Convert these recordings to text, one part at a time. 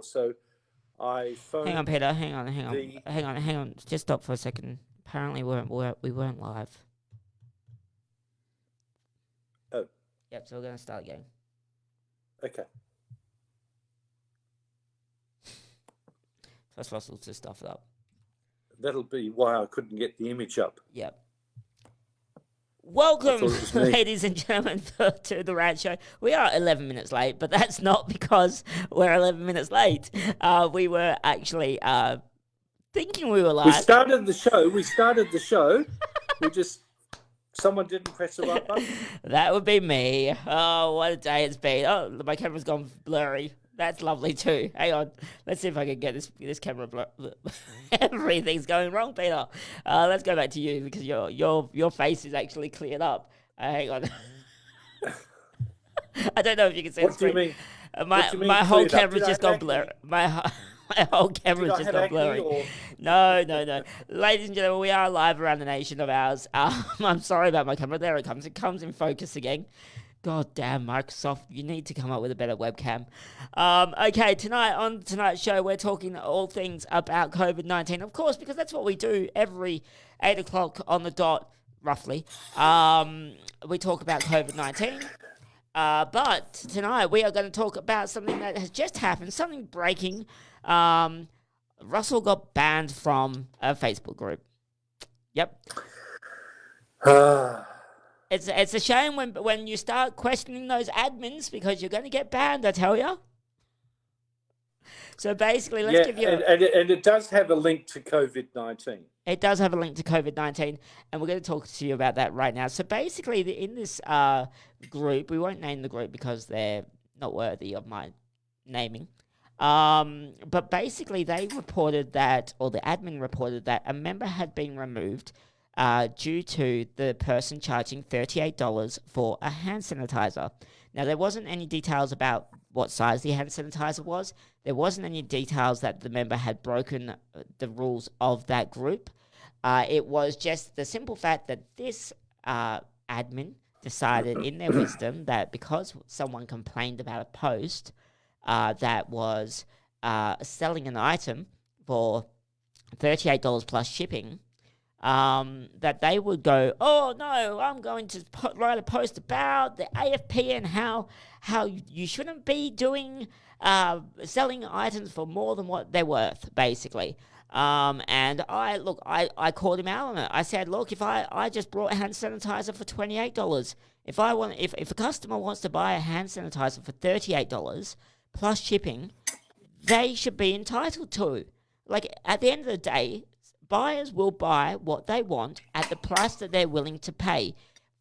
before. So I phoned. Hang on, Peter. Hang on. Just stop for a second. Apparently, we weren't live. Oh. Yep. So we're gonna start again. Okay. First, Russell to stuff it up. That'll be why I couldn't get the image up. Yep. Welcome, ladies and gentlemen, to the Rant Show. We are 11 minutes late, but that's not because we're 11 minutes late. We were actually thinking we were live. We started the show. Someone didn't press the right button. That would be me. Oh, what a day it's been. Oh, my camera's gone blurry. That's lovely too. Hang on. Let's see if I can get this camera blur. Everything's going wrong, Peter. Let's go back to you because your face is actually cleared up. Hang on. I don't know if you can see the screen. What do you mean? My whole camera's just gone blurry. My whole camera's just gone blurry. No. Ladies and gentlemen, we are live around the nation of ours. I'm sorry about my camera. There it comes. It comes in focus again. God damn, Microsoft, you need to come up with a better webcam. Okay, on tonight's show, we're talking all things about COVID-19, of course, because that's what we do every 8 o'clock on the dot, roughly. We talk about COVID-19. But tonight, we are going to talk about something that has just happened, something breaking. Russell got banned from a Facebook group. Yep. It's a shame when you start questioning those admins because you're going to get banned, I tell you. So basically, let's give you... And it does have a link to COVID-19. It does have a link to COVID-19, and we're going to talk to you about that right now. So basically, in this group, we won't name the group because they're not worthy of my naming. But basically, they reported that, or the admin reported that a member had been removed due to the person charging $38 for a hand sanitizer. Now, there wasn't any details about what size the hand sanitizer was. There wasn't any details that the member had broken the rules of that group. It was just the simple fact that this admin decided in their wisdom that because someone complained about a post that was selling an item for $38 plus shipping, that they would go, oh no, I'm going to write a post about the AFP and how you shouldn't be doing selling items for more than what they're worth, basically. And I called him out on it. I said, look, if I just brought hand sanitizer for $28, if a customer wants to buy a hand sanitizer for $38 plus shipping, they should be entitled to. Like, at the end of the day, buyers will buy what they want at the price that they're willing to pay.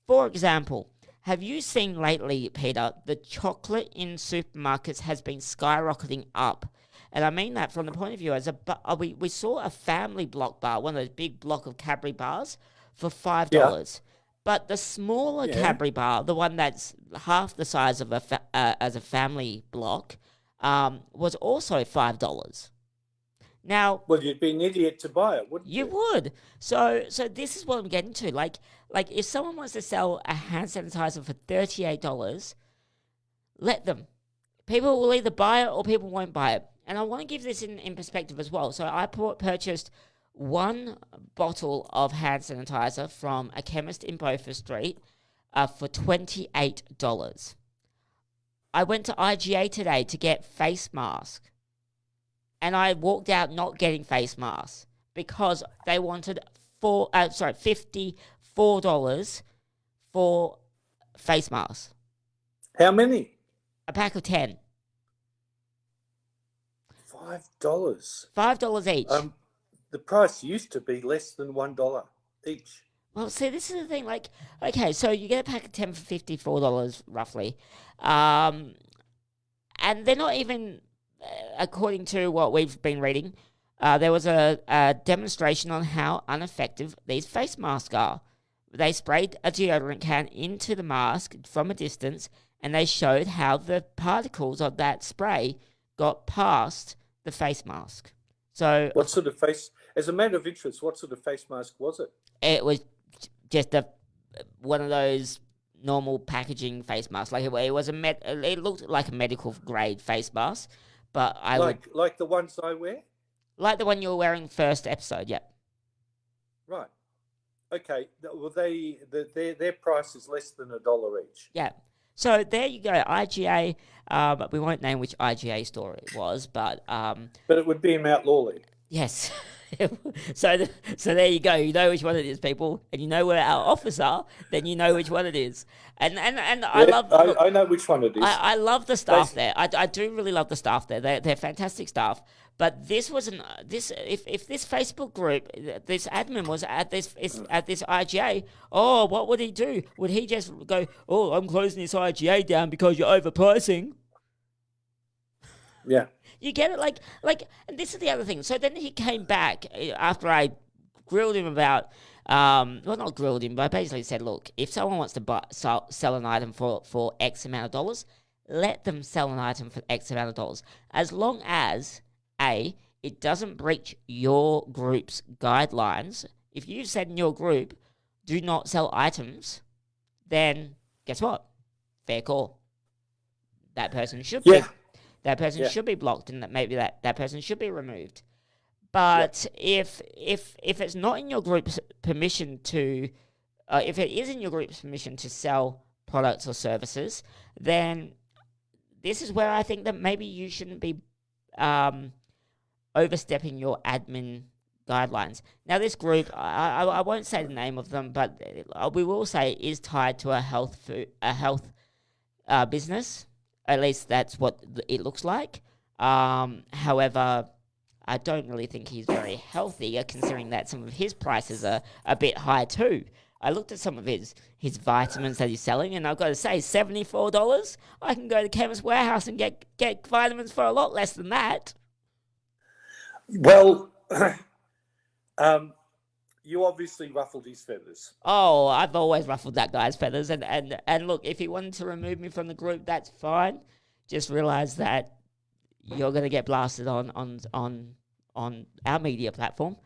For example, have you seen lately, Peter, the chocolate in supermarkets has been skyrocketing up? And I mean that from the point of view as we saw a family block bar, one of those big block of Cadbury bars, for $5. Yeah. But the smaller Cadbury bar, the one that's half the size of as a family block, was also $5. Now, well, you'd be an idiot to buy it, wouldn't you? You would. So this is what I'm getting to. Like if someone wants to sell a hand sanitizer for $38, let them. People will either buy it or people won't buy it. And I want to give this in perspective as well. So I purchased one bottle of hand sanitizer from a chemist in Beaufort Street for $28. I went to IGA today to get face masks. And I walked out not getting face masks because they wanted $54 for face masks. How many? A pack of 10. $5. $5 each. The price used to be less than $1 each. Well, see, this is the thing. Like, okay, so you get a pack of 10 for $54 roughly, and they're not even. According to what we've been reading, there was a demonstration on how ineffective these face masks are. They sprayed a deodorant can into the mask from a distance, and they showed how the particles of that spray got past the face mask. So, what sort of face? As a matter of interest, what sort of face mask was it? It was just one of those normal packaging face masks. Like it was it looked like a medical grade face mask. but I would like the ones I wear. like the one you were wearing first episode. Yeah. Right. Okay. Well, their price is less than $1 each. Yeah. So there you go, IGA. We won't name which IGA store it was, but But it would be in Mount Lawley. yes. So there you go. You know which one it is, people, and you know where our office are. Then you know which one it is. And I love. Look, I know which one it is. I love the staff there. I do really love the staff there. They're fantastic staff. But this was if this Facebook group, this admin was at this IGA, oh, what would he do? Would he just go, oh, I'm closing this IGA down because you're overpricing? Yeah. You get it? Like, and this is the other thing. So then he came back after I grilled him about, well, not grilled him, but I basically said, look, if someone wants to sell an item for X amount of dollars, let them sell an item for X amount of dollars. As long as, A, it doesn't breach your group's guidelines. If you said in your group, do not sell items, then guess what? Fair call. That person should be. That person should be blocked, and that maybe that person should be removed. But if it's not in your group's permission to, if it is in your group's permission to sell products or services, then this is where I think that maybe you shouldn't be overstepping your admin guidelines. Now, this group, I won't say the name of them, but we will say it is tied to a health business. At least that's what it looks like. However, I don't really think he's very healthy, considering that some of his prices are a bit high too. I looked at some of his vitamins that he's selling, and I've got to say, $74. I can go to Chemist Warehouse and get vitamins for a lot less than that. Well, you obviously ruffled his feathers. Oh, I've always ruffled that guy's feathers, and look, if he wanted to remove me from the group, that's fine. Just realize that you're going to get blasted on our media platform,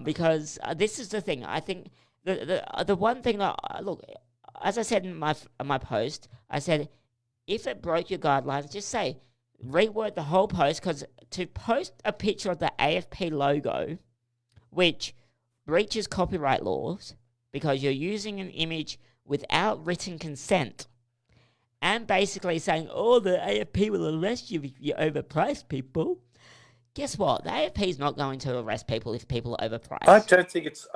because this is the thing. I think the one thing that look, as I said in my post, I said if it broke your guidelines, just say reword the whole post, because to post a picture of the AFP logo, which breaches copyright laws because you're using an image without written consent, and basically saying, oh, the AFP will arrest you if you overprice people. Guess what? The AFP is not going to arrest people if people are overpriced. I don't think it's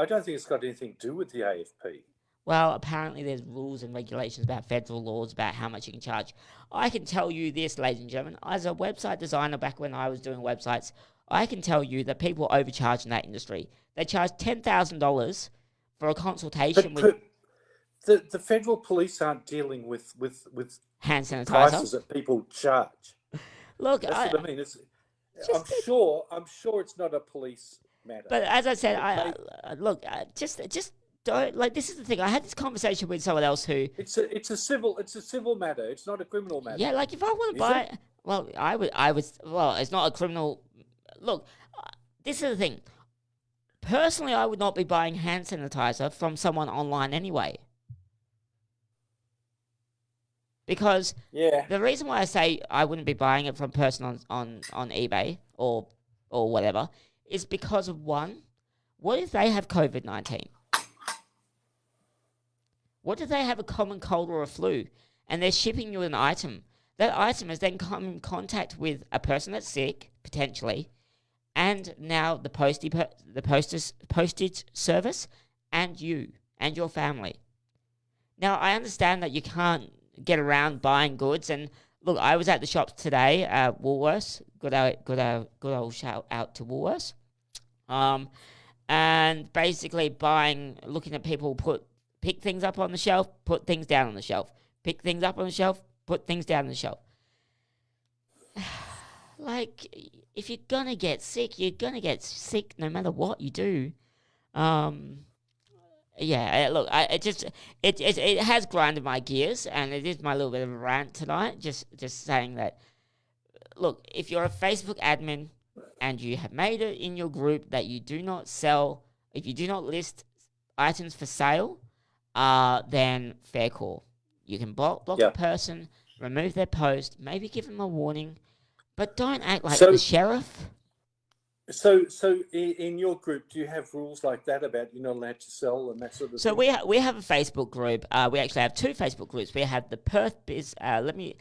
got anything to do with the AFP. Well, apparently there's rules and regulations about federal laws about how much you can charge. I can tell you this, ladies and gentlemen, as a website designer back when I was doing websites, I can tell you that people overcharge in that industry. They charge $10,000 for a consultation with... The federal police aren't dealing with hand sanitizer prices that people charge. Look, that's what I mean. I'm sure it's not a police matter. But as I said, just don't, like, this is the thing. I had this conversation with someone else who... It's a civil matter. It's not a criminal matter. Yeah, like, if I want to buy... It? Well, well, it's not a criminal... Look, this is the thing. Personally, I would not be buying hand sanitizer from someone online anyway. Because the reason why I say I wouldn't be buying it from a person on eBay or whatever is because of, one, what if they have COVID-19? What if they have a common cold or a flu and they're shipping you an item? That item has then come in contact with a person that's sick, potentially, and now the postage service, and you and your family. Now, I understand that you can't get around buying goods, and look, I was at the shops today, Woolworths. Good old shout out to Woolworths. And basically looking at people pick things up on the shelf, put things down on the shelf, pick things up on the shelf, put things down on the shelf. Like, if you're gonna get sick, you're gonna get sick no matter what you do. Yeah, look, it has grinded my gears, and it is my little bit of a rant tonight. Just saying that, look, if you're a Facebook admin and you have made it in your group that you do not sell, if you do not list items for sale, then fair call. You can block the person, remove their post, maybe give them a warning, But don't act like So, the sheriff. so in your group, do you have rules like that about you're not allowed to sell and that sort of So thing? we have a Facebook group. We actually have two Facebook groups. We have the Perth Biz. Let me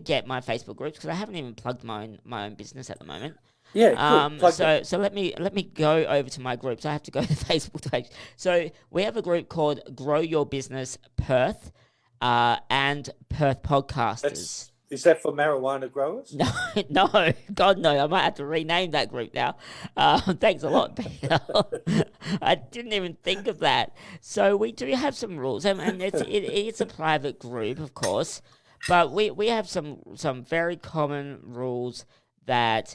get my Facebook groups because I haven't even plugged my own business at the moment. Yeah, good. Plug that. So let me go over to my groups. I have to go to the Facebook page. So we have a group called Grow Your Business Perth, and Perth Podcasters. Is that for marijuana growers? No, no, God no! I might have to rename that group now. Thanks a lot, Peter. I didn't even think of that. So we do have some rules, and it's a private group, of course, but we have some very common rules that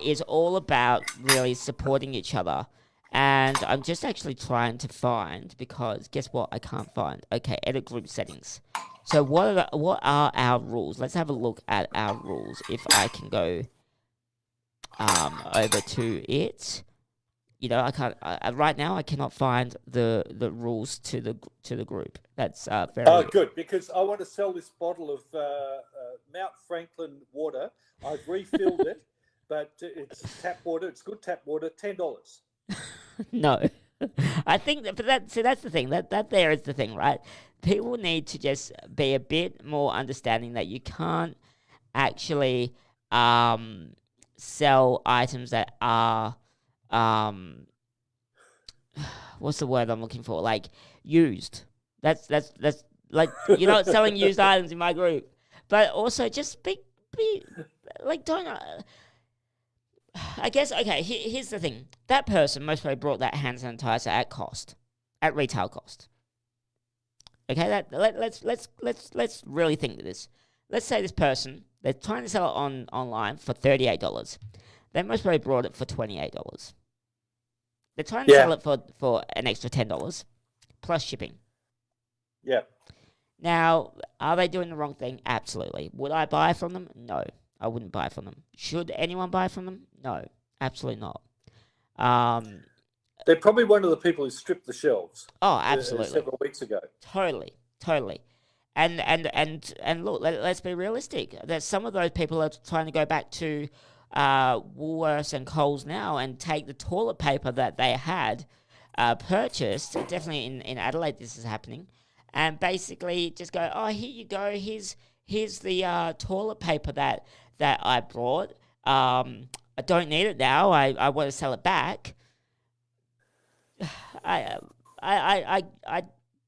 is all about really supporting each other. And I'm just actually trying to find because guess what? I can't find. Okay, edit group settings. So what are our rules? Let's have a look at our rules. If I can go over to it, I can't right now. I cannot find the rules to the group. That's very. Oh, good, because I want to sell this bottle of Mount Franklin water. I've refilled it, but it's tap water. It's good tap water. $10. No, I think that, but that's the thing. That there is the thing, right? People need to just be a bit more understanding that you can't actually sell items that are what's the word I'm looking for? Like used. That's like you're not selling used items in my group. But also just be like don't. I guess okay. Here's the thing. That person most probably brought that hand sanitizer at retail cost. Okay, let's really think of this. Let's say this person they're trying to sell it online for $38. They most probably brought it for $28. They're trying to sell it for an extra $10 plus shipping. Yeah. Now, are they doing the wrong thing? Absolutely. Would I buy from them? No, I wouldn't buy from them. Should anyone buy from them? No, absolutely not. They're probably one of the people who stripped the shelves. Oh, absolutely. Several weeks ago. Totally. And look, let's be realistic. That some of those people are trying to go back to Woolworths and Coles now and take the toilet paper that they had purchased. Definitely in Adelaide, this is happening, and basically just go, oh, here you go. Here's the toilet paper that I brought. I don't need it now. I want to sell it back. I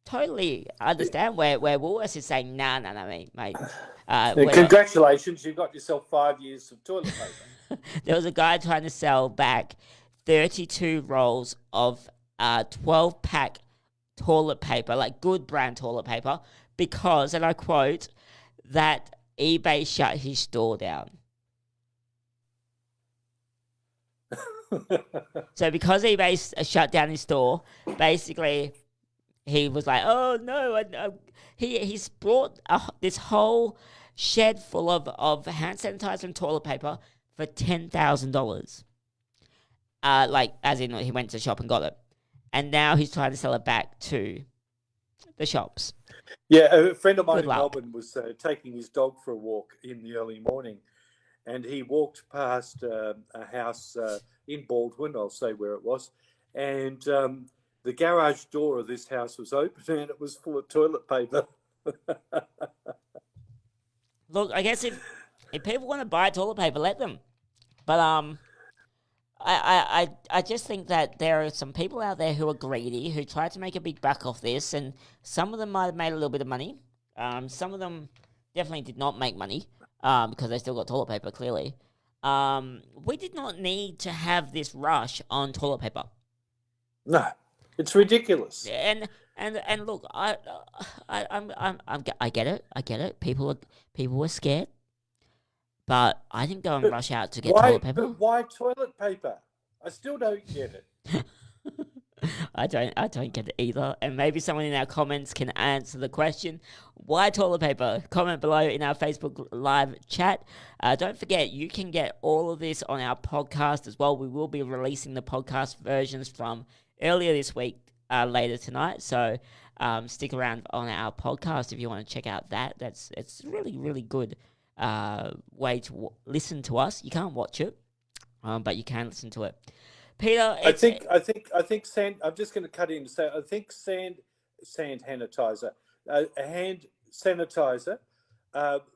totally understand where Woolworths is saying, nah, mate. Congratulations, you've got yourself 5 years of toilet paper. There was a guy trying to sell back 32 rolls of 12-pack toilet paper, like good brand toilet paper, because, and I quote, that eBay shut his store down. So because eBay shut down his store, basically he was like, "Oh no!" He's brought this whole shed full of hand sanitizer and toilet paper for $10,000. Like as in he went to the shop and got it, and now he's trying to sell it back to the shops. Yeah, a friend of mine in Melbourne was taking his dog for a walk in the early morning, and he walked past a house in Baldwin, I'll say where it was, and the garage door of this house was open and it was full of toilet paper. Look, I guess if people want to buy toilet paper, let them. But I just think that there are some people out there who are greedy, who try to make a big buck off this, and some of them might have made a little bit of money. Some of them definitely did not make money because they still got toilet paper, clearly. We did not need to have this rush on toilet paper. No, it's ridiculous. And look, I get it. People were scared, but I didn't go and rush out to get toilet paper. But why toilet paper? I still don't get it. I don't get it either. And maybe someone in our comments can answer the question. Why toilet paper? Comment below in our Facebook live chat. Don't forget, you can get all of this on our podcast as well. We will be releasing the podcast versions from earlier this week, later tonight. So stick around on our podcast if you want to check out that. It's really, really good way to listen to us. You can't watch it, but you can listen to it. Peter, I think sand. I'm just going to cut in and say I think sand sanitizer, a hand sanitizer,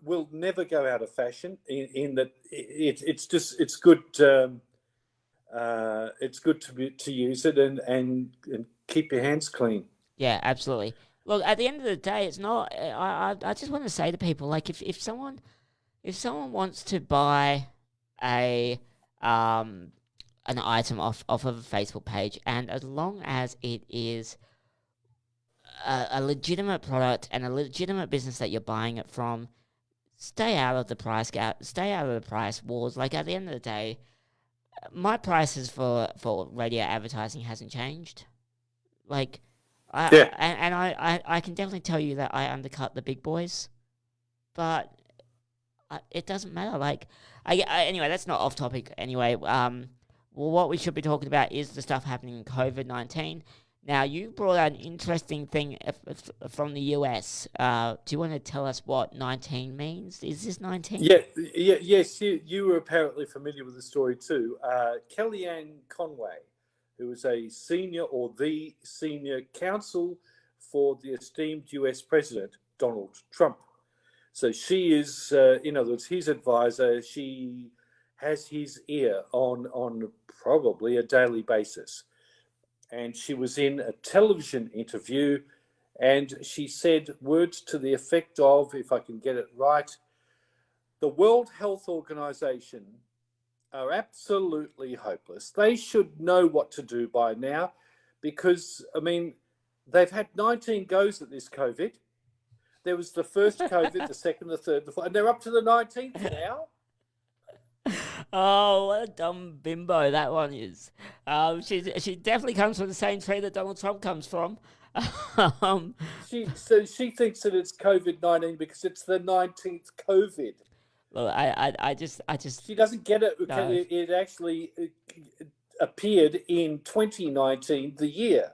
will never go out of fashion. In that it's good. It's good to use it and keep your hands clean. Yeah, absolutely. Look, at the end of the day, it's not. I just want to say to people, like, if someone wants to buy a an item off of a Facebook page, and as long as it is a legitimate product and a legitimate business that you're buying it from, stay out of the price gap, stay out of the price wars. Like, at the end of the day, my prices for radio advertising hasn't changed. Like, I can definitely tell you that I undercut the big boys, but it doesn't matter. Like, anyway, that's not off topic. Anyway, well, what we should be talking about is the stuff happening in COVID-19. Now, you brought out an interesting thing from the US. Do you want to tell us what 19 means? Is this 19? Yes. You were apparently familiar with the story too. Kellyanne Conway, who is the senior counsel for the esteemed US President, Donald Trump. So she is, in other words, his advisor. She has his ear on probably a daily basis. And she was in a television interview and she said words to the effect of, if I can get it right, the World Health Organization are absolutely hopeless. They should know what to do by now because, I mean, they've had 19 goes at this COVID. There was the first COVID, the second, the third, the fourth, and they're up to the 19th now. Oh, what a dumb bimbo that one is. She definitely comes from the same tree that Donald Trump comes from. She thinks that it's COVID-19 because it's the 19th COVID. Well, I just she doesn't get it. No. It actually appeared in 2019, the year.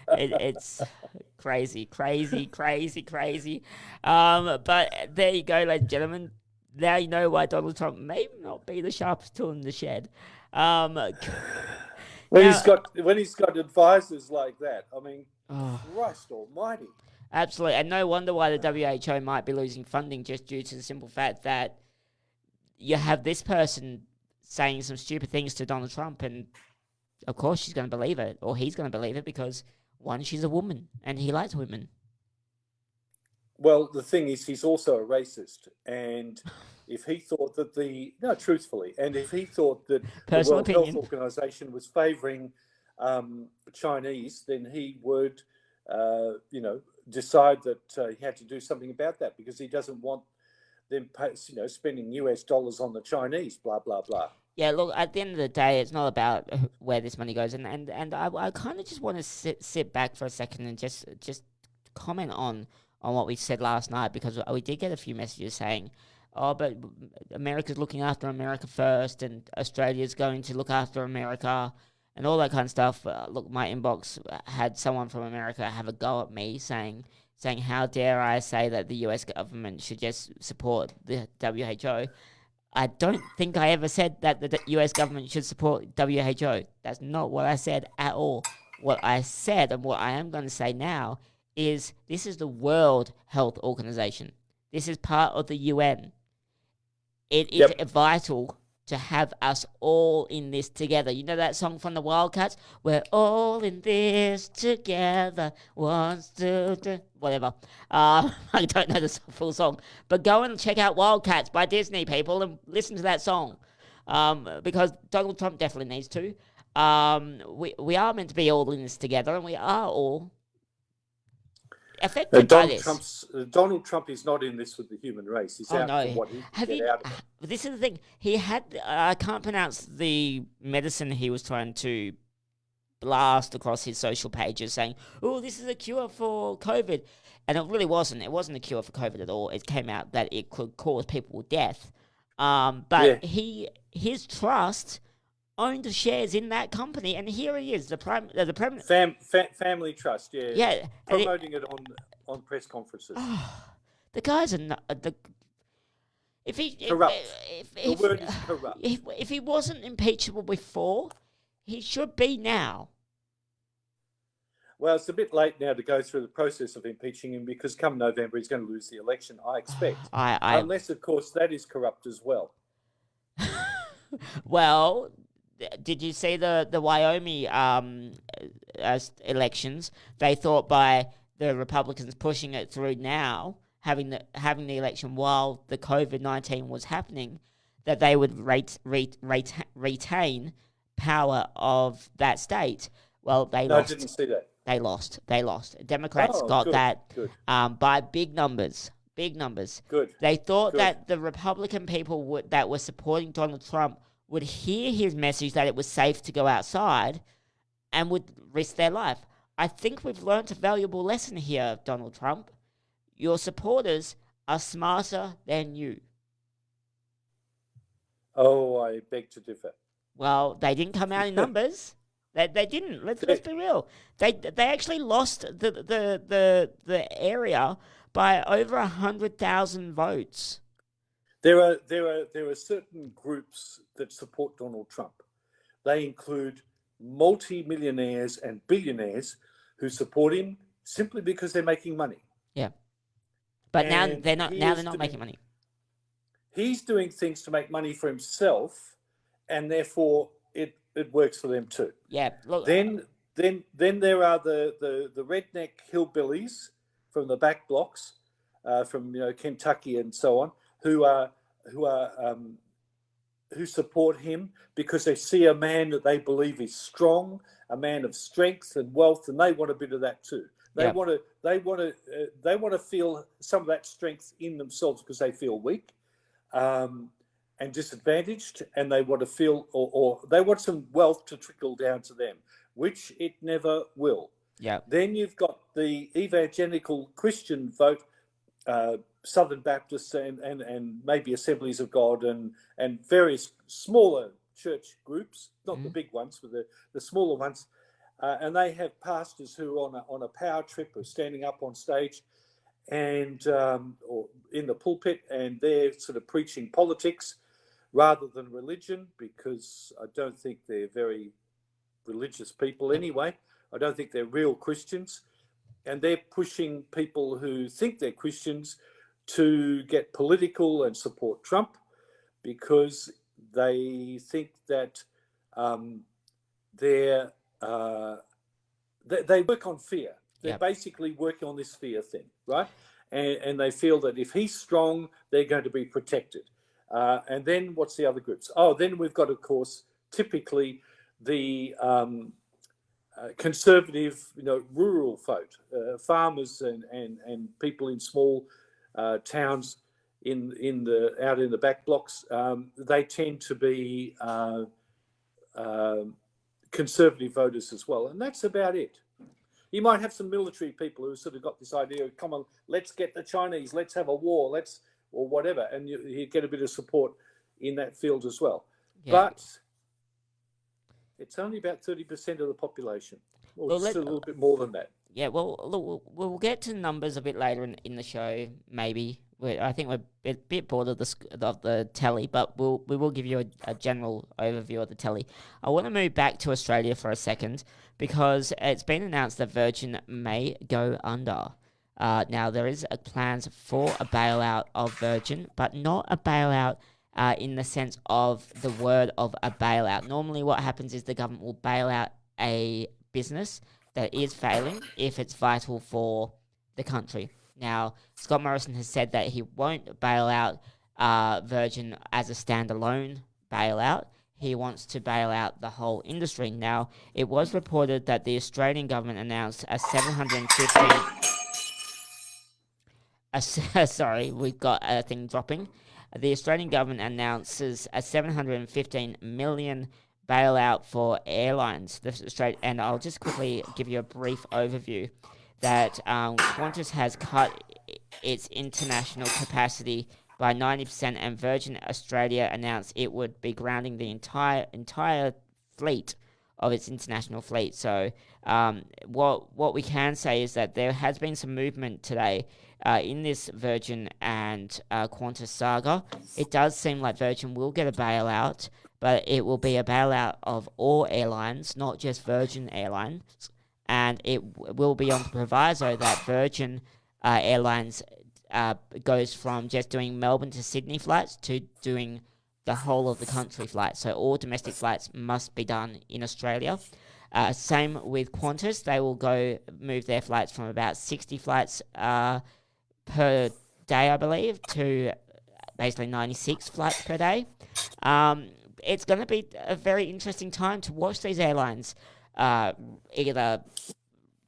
It's crazy. But there you go, ladies and gentlemen. Now you know why Donald Trump may not be the sharpest tool in the shed. When he's got advisors like that, I mean, Christ Almighty. Absolutely, and no wonder why the WHO might be losing funding just due to the simple fact that you have this person saying some stupid things to Donald Trump, and of course she's going to believe it, or he's going to believe it, because one, she's a woman, and he likes women. Well, the thing is, he's also a racist, and if he thought that truthfully, and if he thought that the World Health Organization was favouring Chinese, then he would, decide that he had to do something about that because he doesn't want them, spending US dollars on the Chinese, blah blah blah. Yeah, look, at the end of the day, it's not about where this money goes, and I kind of just want to sit back for a second and just comment on what we said last night, because we did get a few messages saying, oh, but America's looking after America first, and Australia's going to look after America, and all that kind of stuff. Look, my inbox had someone from America have a go at me saying, how dare I say that the US government should just support the WHO. I don't think I ever said that the US government should support WHO. That's not what I said at all. What I said, and what I am going to say now, is this is the World Health Organization. This is part of the UN. It is vital to have us all in this together. You know that song from the Wildcats? We're all in this together. Whatever. I don't know the full song. But go and check out Wildcats by Disney, people, and listen to that song. Because Donald Trump definitely needs to. We are meant to be all in this together, and we are all affected by this. Donald Trump is not in this with the human race. He's out for what he can get out of it. This is the thing. He had, I can't pronounce the medicine he was trying to blast across his social pages saying, oh, this is a cure for COVID. And it really wasn't. It wasn't a cure for COVID at all. It came out that it could cause people death. But his trust owned shares in that company, and here he is, the family trust, promoting it on press conferences. The guy's If he Corrupt. The word is corrupt. If he wasn't impeachable before, he should be now. Well, it's a bit late now to go through the process of impeaching him because come November he's going to lose the election, I expect. Unless, of course, that is corrupt as well. Well, did you see the Wyoming elections? They thought by the Republicans pushing it through now, having the election while the COVID-19 was happening, that they would retain power of that state. Well, they lost. I didn't see that. They lost. Democrats got that by big numbers. Good. They thought that the Republican people that were supporting Donald Trump would hear his message that it was safe to go outside and would risk their life. I think we've learned a valuable lesson here, Donald Trump. Your supporters are smarter than you. Oh, I beg to differ. Well, they didn't come out in numbers. They didn't. Let's be real. They actually lost the area by over 100,000 votes. There are certain groups that support Donald Trump. They include multi-millionaires and billionaires who support him simply because they're making money. Yeah, but now they're not. Now they're not making money. He's doing things to make money for himself, and therefore it works for them too. Yeah. Look, then there are the redneck hillbillies from the back blocks, from Kentucky and so on, who support him because they see a man that they believe is strong, a man of strength and wealth, and they want a bit of that too. They want to feel some of that strength in themselves because they feel weak and disadvantaged, and they want to feel or they want some wealth to trickle down to them, which it never will. Yeah. Then you've got the evangelical Christian vote, Southern Baptists and maybe Assemblies of God and various smaller church groups, not the big ones, but the smaller ones, and they have pastors who are on a power trip or standing up on stage and or in the pulpit, and they're sort of preaching politics rather than religion, because I don't think they're very religious people anyway. I don't think they're real Christians, and they're pushing people who think they're Christians to get political and support Trump because they think that they work on fear. They're basically working on this fear thing, right? And they feel that if he's strong, they're going to be protected. And then what's the other groups? Oh, then we've got, of course, typically the conservative, rural folk, farmers and people in small towns out in the back blocks. They tend to be conservative voters as well, and that's about it. You might have some military people who sort of got this idea of, come on, let's get the Chinese, let's have a war, or whatever, and you get a bit of support in that field as well. Yeah. But it's only about 30% of the population. Well, it's a little bit more than that. Yeah, well, look, we'll get to numbers a bit later in the show, maybe. I think we're a bit bored of the tally, but we will give you a general overview of the tally. I want to move back to Australia for a second because it's been announced that Virgin may go under. Now, there is plans for a bailout of Virgin, but not a bailout in the sense of the word of a bailout. Normally what happens is the government will bail out a business that is failing if it's vital for the country. Now, Scott Morrison has said that he won't bail out Virgin as a standalone bailout. He wants to bail out the whole industry. Now, it was reported that the Australian government announced a 750... sorry, we've got a thing dropping. The Australian government announces a 715 million bailout for airlines. And I'll just quickly give you a brief overview that Qantas has cut its international capacity by 90%, and Virgin Australia announced it would be grounding the entire fleet of its international fleet. So what we can say is that there has been some movement today in this Virgin and Qantas saga. It does seem like Virgin will get a bailout, but it will be a bailout of all airlines, not just Virgin Airlines. And it will be on the proviso that Virgin Airlines goes from just doing Melbourne to Sydney flights to doing the whole of the country flights. So all domestic flights must be done in Australia. Same with Qantas. They will move their flights from about 60 flights per day, I believe, to basically 96 flights per day. It's going to be a very interesting time to watch these airlines either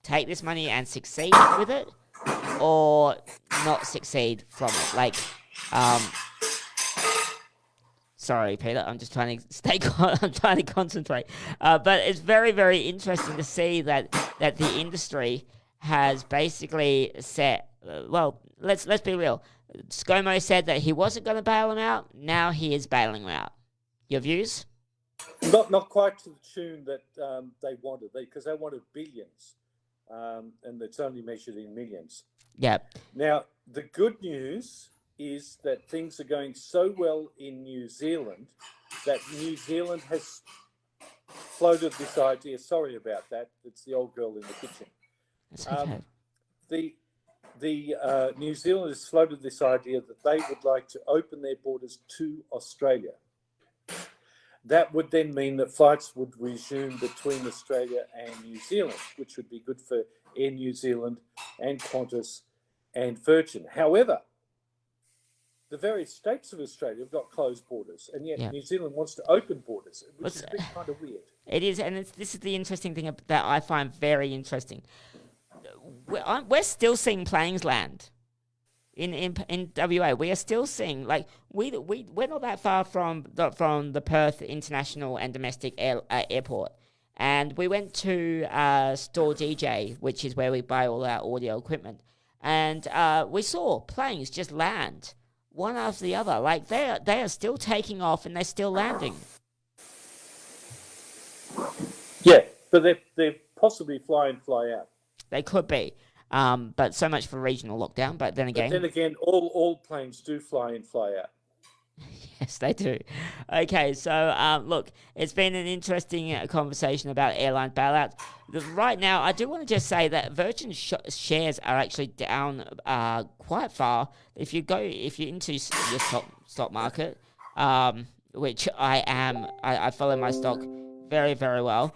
take this money and succeed with it or not succeed from it. Like, sorry, Peter, I'm just trying to I'm trying to concentrate. But it's very, very interesting to see that the industry has basically set. Well, let's be real. ScoMo said that he wasn't going to bail them out. Now he is bailing them out. Your views? Not quite to the tune that they wanted, because they wanted billions, and it's only measured in millions. Yeah. Now, the good news is that things are going so well in New Zealand that New Zealand has floated this idea. Sorry about that. It's the old girl in the kitchen. That's okay. The New Zealand has floated this idea that they would like to open their borders to Australia. That would then mean that flights would resume between Australia and New Zealand, which would be good for Air New Zealand and Qantas and Virgin. However, the various states of Australia have got closed borders, and yet New Zealand wants to open borders, which is a bit kind of weird. It is, and this is the interesting thing that I find very interesting. We're still seeing planes land in WA. We are still seeing, like, we're not that far from the Perth International and Domestic Airport, and we went to Store DJ, which is where we buy all our audio equipment, and we saw planes just land one after the other. Like, they are still taking off and they're still landing. Yeah, but they're possibly fly in, fly out. They could be. But so much for regional lockdown. But then again, all planes do fly in, fly out. Yes, they do. Okay, so look, it's been an interesting conversation about airline bailouts. Right now, I do want to just say that Virgin shares are actually down quite far. If you're into your stock market, which I am, I follow my stock very, very well,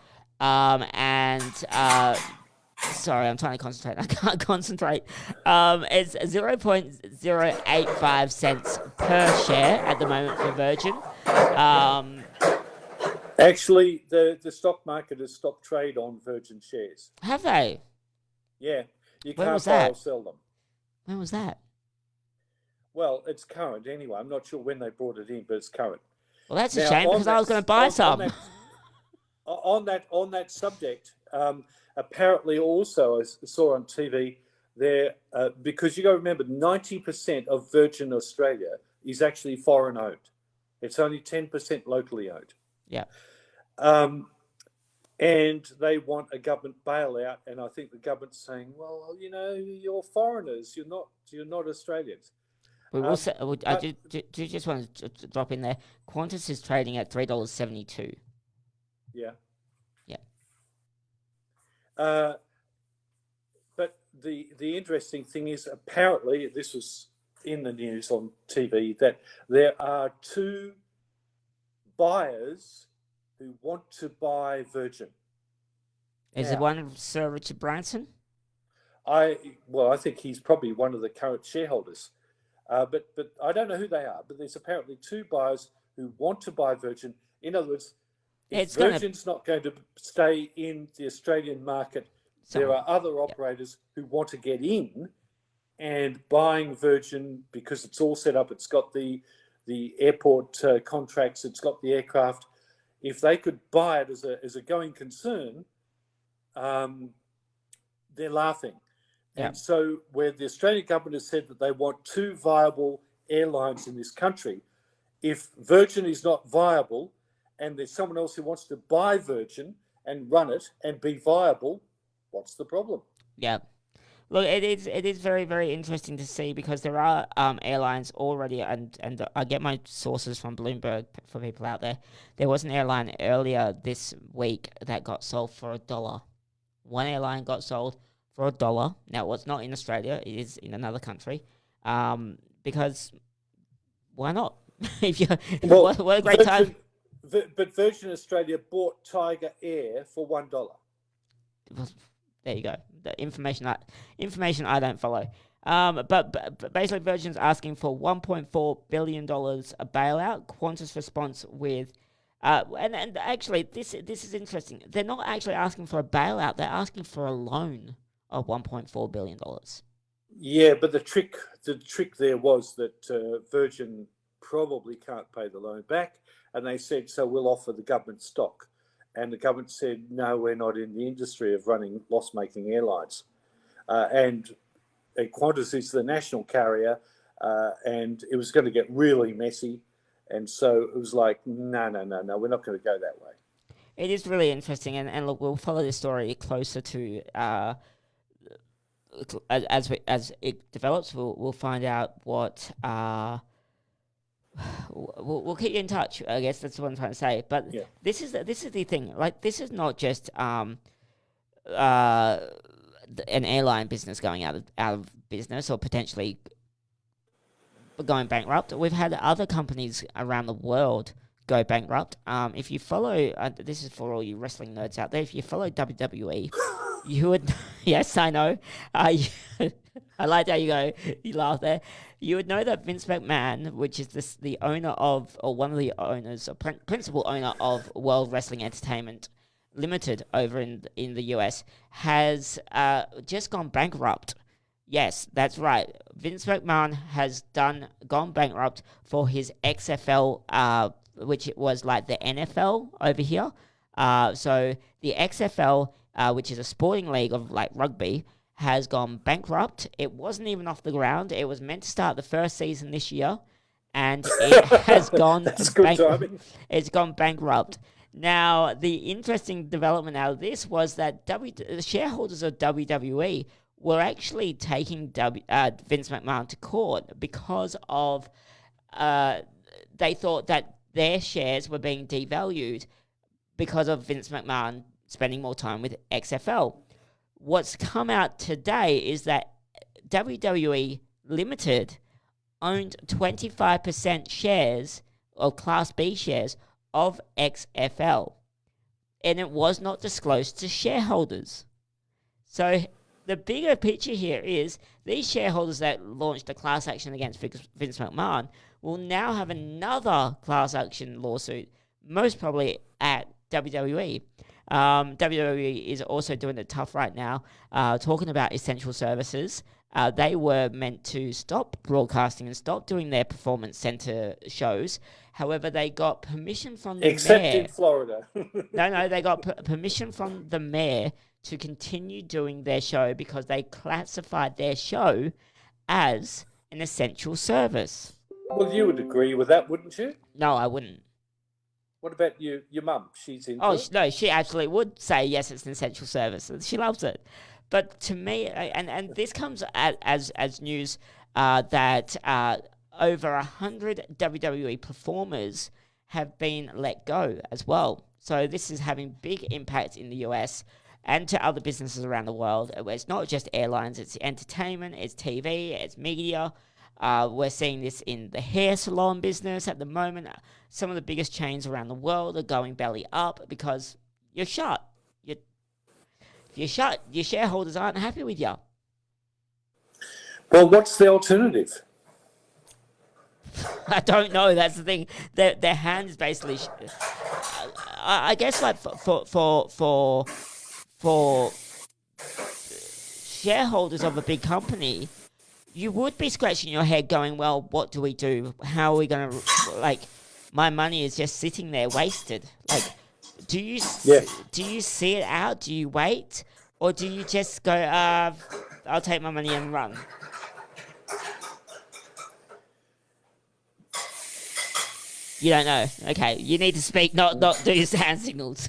sorry, I'm trying to concentrate. I can't concentrate. It's 0.085 cents per share at the moment for Virgin. Actually, the stock market has stopped trade on Virgin shares. Have they? Yeah. You can't buy or sell them. When was that? Well, it's current anyway. I'm not sure when they brought it in, but it's current. Well, that's a shame because I was going to buy some. On that subject, apparently also I saw on TV there, because you got to remember 90% of Virgin Australia is actually foreign owned. It's only 10% locally owned. Yeah. And they want a government bailout, and I think the government's saying, well, you're foreigners, you're not Australians. We will say, I just want to drop in there. Qantas is trading at $3.72. Yeah. Yeah. But the interesting thing is, apparently, this was in the news on TV, that there are two buyers who want to buy Virgin. Is it one Sir Richard Branson? I think he's probably one of the current shareholders. But I don't know who they are. But there's apparently two buyers who want to buy Virgin. In other words, if Virgin's not going to stay in the Australian market, there are other operators who want to get in, and buying Virgin because it's all set up. It's got the airport contracts. It's got the aircraft. If they could buy it as a going concern, they're laughing. Yeah. And so where the Australian government has said that they want two viable airlines in this country, if Virgin is not viable and there's someone else who wants to buy Virgin and run it and be viable, what's the problem? Yeah. Look, it is very, very interesting to see because there are airlines already, and I get my sources from Bloomberg for people out there. There was an airline earlier this week that got sold for $1. One airline got sold for $1. Now, it's not in Australia; it is in another country. Because why not? If you what a great time. But Virgin Australia bought Tiger Air for $1. There you go. The information I don't follow. But basically, Virgin's asking for $1.4 billion a bailout. Qantas response with, and actually this is interesting. They're not actually asking for a bailout. They're asking for a loan of $1.4 billion. Yeah, but the trick there was that Virgin probably can't pay the loan back, and they said, so we'll offer the government stock. And the government said, no, we're not in the industry of running loss-making airlines. And Qantas is the national carrier, and it was going to get really messy. And so it was like, no, we're not going to go that way. It is really interesting. And look, we'll follow this story closer to... as it develops, we'll find out what... We'll keep you in touch. I guess that's what I'm trying to say. But yeah. This is the thing. Like, this is not just an airline business going out of business or potentially going bankrupt. We've had other companies around the world go bankrupt. If you follow, this is for all you wrestling nerds out there. If you follow WWE, you would. Yes, I know. I liked how you laughed there. You would know that Vince McMahon, which is the owner of, or one of the owners, or principal owner of World Wrestling Entertainment Limited over in the US, has just gone bankrupt. Yes, that's right. Vince McMahon has gone bankrupt for his XFL, which was like the NFL over here. So the XFL, which is a sporting league of like rugby, has gone bankrupt. It wasn't even off the ground. It was meant to start the first season this year, and it has gone. That's good timing. It's gone bankrupt. Now, the interesting development out of this was that the shareholders of WWE were actually taking Vince McMahon to court because of they thought that their shares were being devalued because of Vince McMahon spending more time with XFL. What's come out today is that WWE Limited owned 25% shares, or Class B shares, of XFL. And it was not disclosed to shareholders. So the bigger picture here is these shareholders that launched a class action against Vince McMahon will now have another class action lawsuit, most probably at WWE. WWE is also doing it tough right now, talking about essential services. They were meant to stop broadcasting and stop doing their performance center shows. However, they got permission from the mayor. Except in Florida. No, they got permission from the mayor to continue doing their show because they classified their show as an essential service. Well, you would agree with that, wouldn't you? No, I wouldn't. What about your mum? She's in. No, she actually would say yes, it's an essential service. She loves it. But to me, and this comes as news that over 100 WWE performers have been let go as well. So this is having big impact in the US and to other businesses around the world. It's not just airlines, it's entertainment, it's TV, it's media. We're seeing this in the hair salon business at the moment. Some of the biggest chains around the world are going belly up because you're shut. You're shut. Your shareholders aren't happy with you. Well, what's the alternative? I don't know. That's the thing. Their hand is basically. I guess like for shareholders of a big company, you would be scratching your head going, well, what do we do? How are we going to, like, my money is just sitting there wasted. Like, do you see it out? Do you wait? Or do you just go, I'll take my money and run? You don't know. Okay, you need to speak, not do hand signals.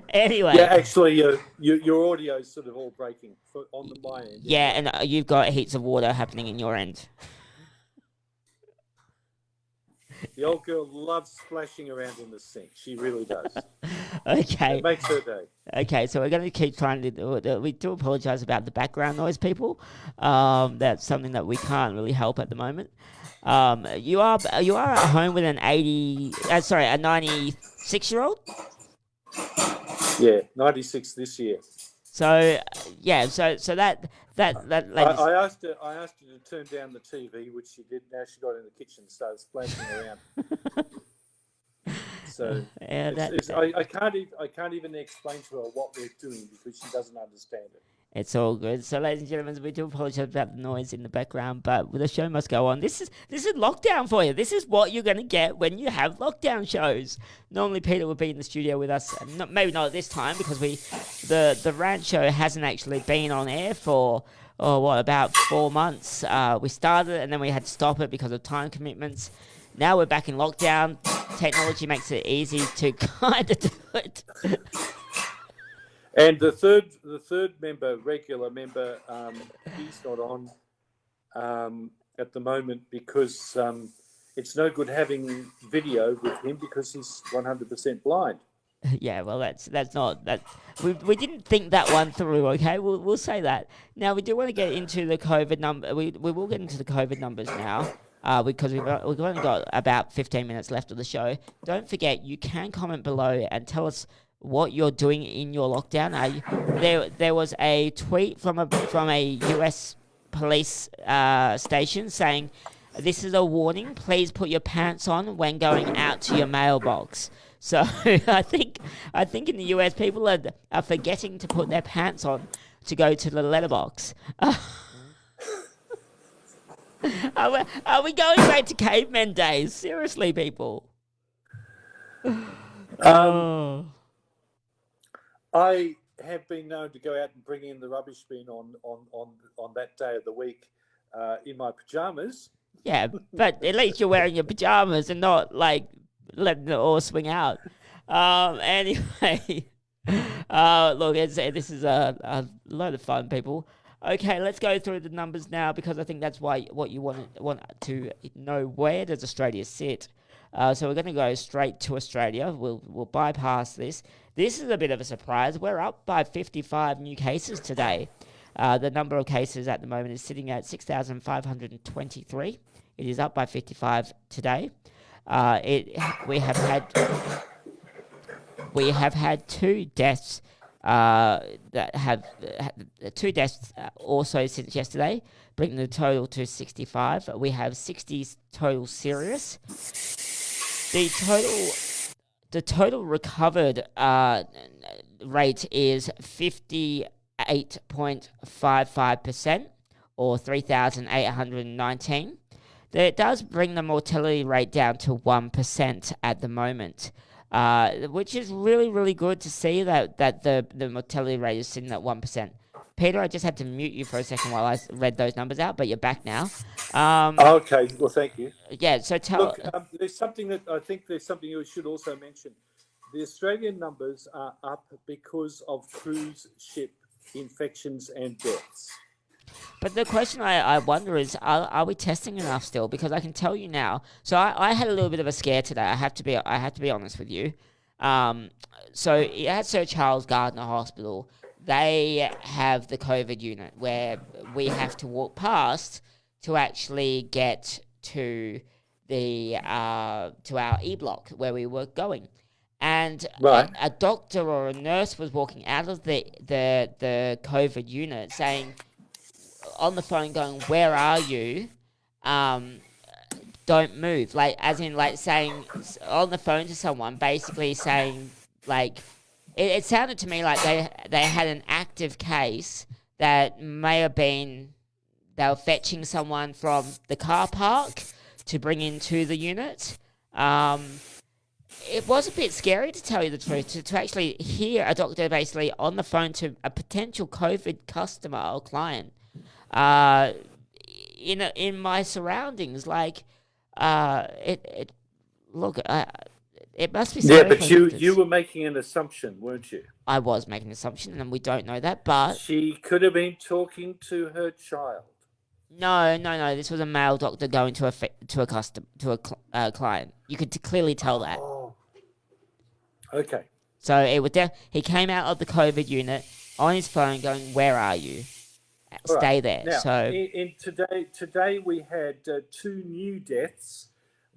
Anyway. Yeah, actually, your audio is sort of all breaking on my end. Yeah, and you've got heaps of water happening in your end. The old girl loves splashing around in the sink. She really does. Okay. It makes her day. Okay, so we're going to keep trying to do it. We do apologise about the background noise, people. That's something that we can't really help at the moment. You are at home with a 96-year-old. Yeah, 96 this year. So yeah, so that lady. I asked her to turn down the TV, which she did. Now she got in the kitchen and started splashing around. So I can't even explain to her what we're doing because she doesn't understand it. It's all good. So, ladies and gentlemen, we do apologise about the noise in the background, but the show must go on. This is lockdown for you. This is what you're going to get when you have lockdown shows. Normally, Peter would be in the studio with us. Maybe not at this time because the Rant Show hasn't actually been on air for about 4 months. We started and then we had to stop it because of time commitments. Now we're back in lockdown. Technology makes it easy to kind of do it. And the third regular member, he's not on at the moment because it's no good having video with him because he's 100% blind. Yeah, well, that's not that. We didn't think that one through. Okay, we'll say that. Now we do want to get into the COVID number. We will get into the COVID numbers now. Because we've only got about 15 minutes left of the show. Don't forget, you can comment below and tell us what you're doing in your lockdown. There was a tweet from a US police station saying, "This is a warning. Please put your pants on when going out to your mailbox." So I think in the US people are forgetting to put their pants on to go to the letterbox. Are we going back to cavemen days? Seriously, people. I have been known to go out and bring in the rubbish bin on that day of the week in my pajamas. Yeah, but at least you're wearing your pajamas and not like letting it all swing out. Anyway, look, this is a load of fun, people. Okay, let's go through the numbers now because I think that's what you want to know. Where does Australia sit? So we're going to go straight to Australia. We'll bypass this. This is a bit of a surprise. We're up by 55 new cases today. The number of cases at the moment is sitting at 6,523. It is up by 55 today. We have had 2 deaths. That have 2 deaths also since yesterday, bringing the total to 65. We have 60 total serious. The total recovered rate is 58.55%, or 3,819. That does bring the mortality rate down to 1% at the moment. Which is really, really good to see that the mortality rate is sitting at 1%. Peter, I just had to mute you for a second while I read those numbers out, but you're back now. Okay, well, thank you. Yeah, so Look, there's something you should also mention. The Australian numbers are up because of cruise ship infections and deaths. But the question I wonder is, are we testing enough still? Because I can tell you now. So I had a little bit of a scare today. I have to be honest with you. So at Sir Charles Gardner Hospital, they have the COVID unit where we have to walk past to actually get to the to our E block where we were going. And right. a doctor or a nurse was walking out of the COVID unit saying, on the phone going, "Where are you? Don't move." Like, as in, like, saying on the phone to someone, basically saying, like, it sounded to me like they had an active case that may have been they were fetching someone from the car park to bring into the unit. It was a bit scary, to tell you the truth, to actually hear a doctor basically on the phone to a potential COVID customer or client. In my surroundings, like, Look, it must be Yeah, scary but for you doctors. were making an assumption, weren't you? I was making an assumption, and we don't know that, but She could have been talking to her child. no, no, no. This was a male doctor going to a client. You could clearly tell that. Oh, okay. So it would. He came out of the COVID unit on his phone, going, "Where are you? All right. Stay there." Now, So in today we had two new deaths.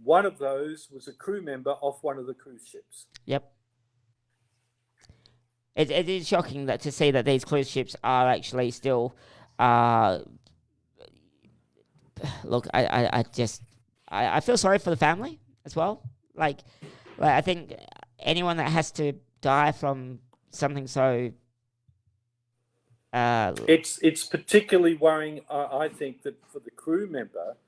One of those was a crew member off one of the cruise ships. yep. It is shocking that to see that these cruise ships are actually still. Look, I feel sorry for the family as well. Like I think anyone that has to die from something so. It's particularly worrying. I think that for the crew member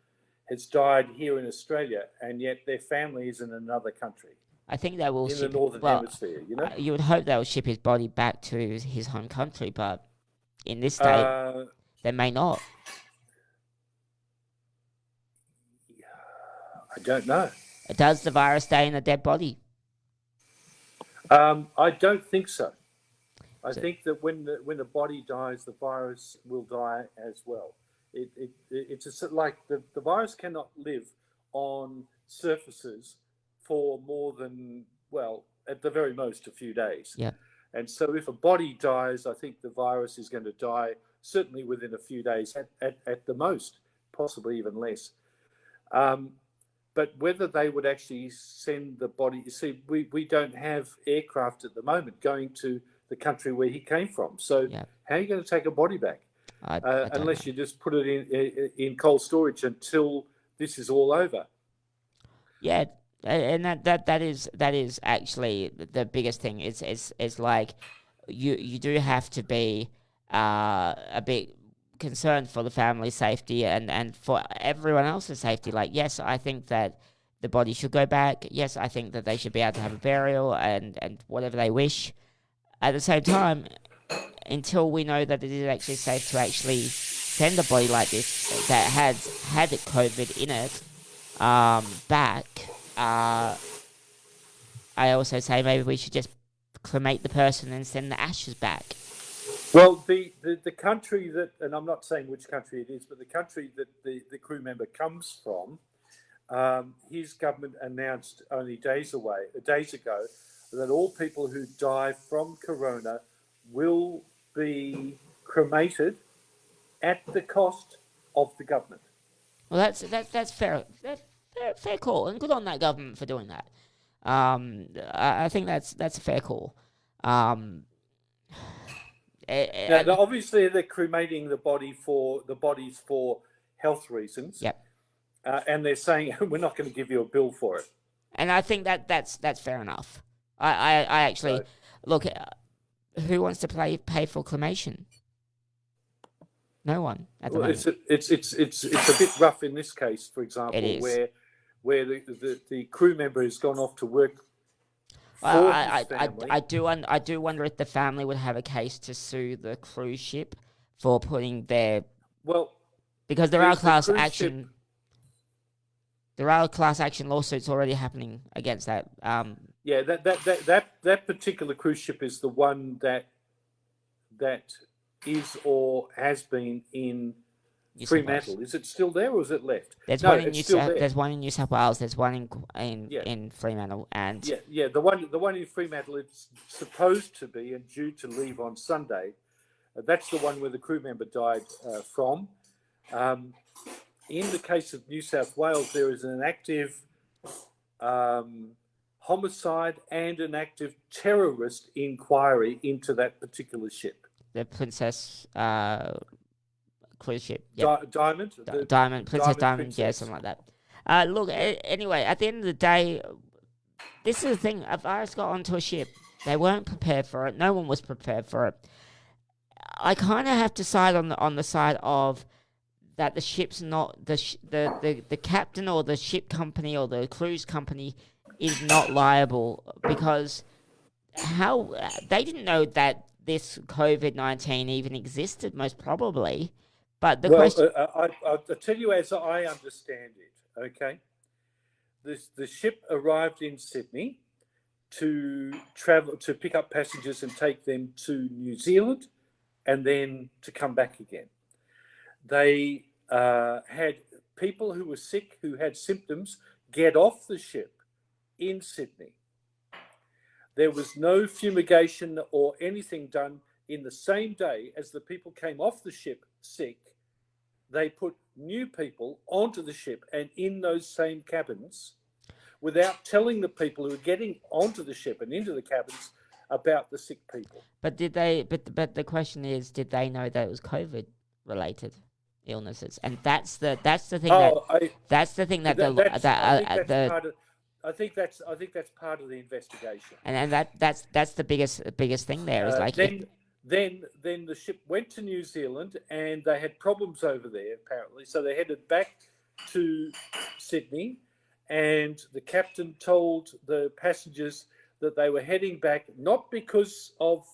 has died here in Australia, and yet their family is in another country. I think they will in ship. the northern hemisphere. You would hope they'll ship his body back to his home country, but in this state, they may not. I don't know. Does the virus stay in a dead body? I don't think so. I think that when the body dies, the virus will die as well. It's like the virus cannot live on surfaces for more than, well, at the very most, a few days. Yeah. And so if a body dies, I think the virus is going to die certainly within a few days at the most, possibly even less. But whether they would actually send the body, you see, we don't have aircraft at the moment going to the country where he came from. So how are you going to take a body back? Unless you just put it in cold storage until this is all over. Yeah, and that is actually the biggest thing. It's like you do have to be a bit concerned for the family's safety and for everyone else's safety. Like, yes, I think that the body should go back. Yes, I think that they should be able to have a burial and whatever they wish. At the same time, until we know that it is actually safe to actually send a body like this that has had COVID in it back, I also say maybe we should just cremate the person and send the ashes back. Well, the country that, and I'm not saying which country it is, but the country that the crew member comes from, his government announced only days ago that all people who die from corona will be cremated at the cost of the government. Well, that's fair. Fair call, and good on that government for doing that. I think that's a fair call. Now, obviously, they're cremating the bodies for health reasons. Yep. And they're saying we're not going to give you a bill for it. And I think that's fair enough. I actually look. Who wants to pay for cremation? No one at the moment. It's a bit rough in this case, for example, where the crew member has gone off to work. I do wonder if the family would have a case to sue the cruise ship for putting their because there are class action. There are class action lawsuits already happening against that. Yeah, that particular cruise ship is the one that is or has been in Fremantle. Is it still there or is it left? There's one in New South Wales. There's one in Fremantle, and the one in Fremantle. It's supposed to be and due to leave on Sunday. That's the one where the crew member died from. In the case of New South Wales, there is an active homicide and an active terrorist inquiry into that particular ship. The Princess cruise ship. Yep. Diamond? Princess Diamond, yeah, something like that. Look, anyway, at the end of the day, this is the thing. A virus got onto a ship. They weren't prepared for it. No one was prepared for it. I kind of have to side on the side of that the ship's not the captain or the ship company or the cruise company is not liable because how they didn't know that this COVID-19 even existed, most probably. But the question, I'll tell you as I understand it. Okay, the ship arrived in Sydney to travel to pick up passengers and take them to New Zealand, and then to come back again. They had people who were sick, who had symptoms, get off the ship in Sydney. There was no fumigation or anything done. In the same day as the people came off the ship sick, they put new people onto the ship and in those same cabins without telling the people who were getting onto the ship and into the cabins about the sick people. But did they? But the question is, did they know that it was COVID-related illnesses? And that's the thing. I think that's part of the investigation. And that's the biggest thing there is like. Then the ship went to New Zealand and they had problems over there apparently, so they headed back to Sydney, and the captain told the passengers that they were heading back not because of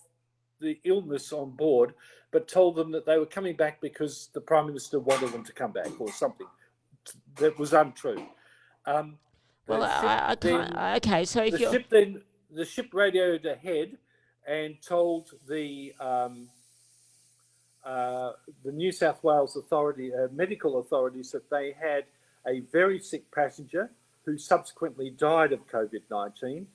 the illness on board, but told them that they were coming back because the Prime Minister wanted them to come back or something that was untrue. The ship radioed ahead and told the New South Wales medical authorities that they had a very sick passenger who subsequently died of COVID-19,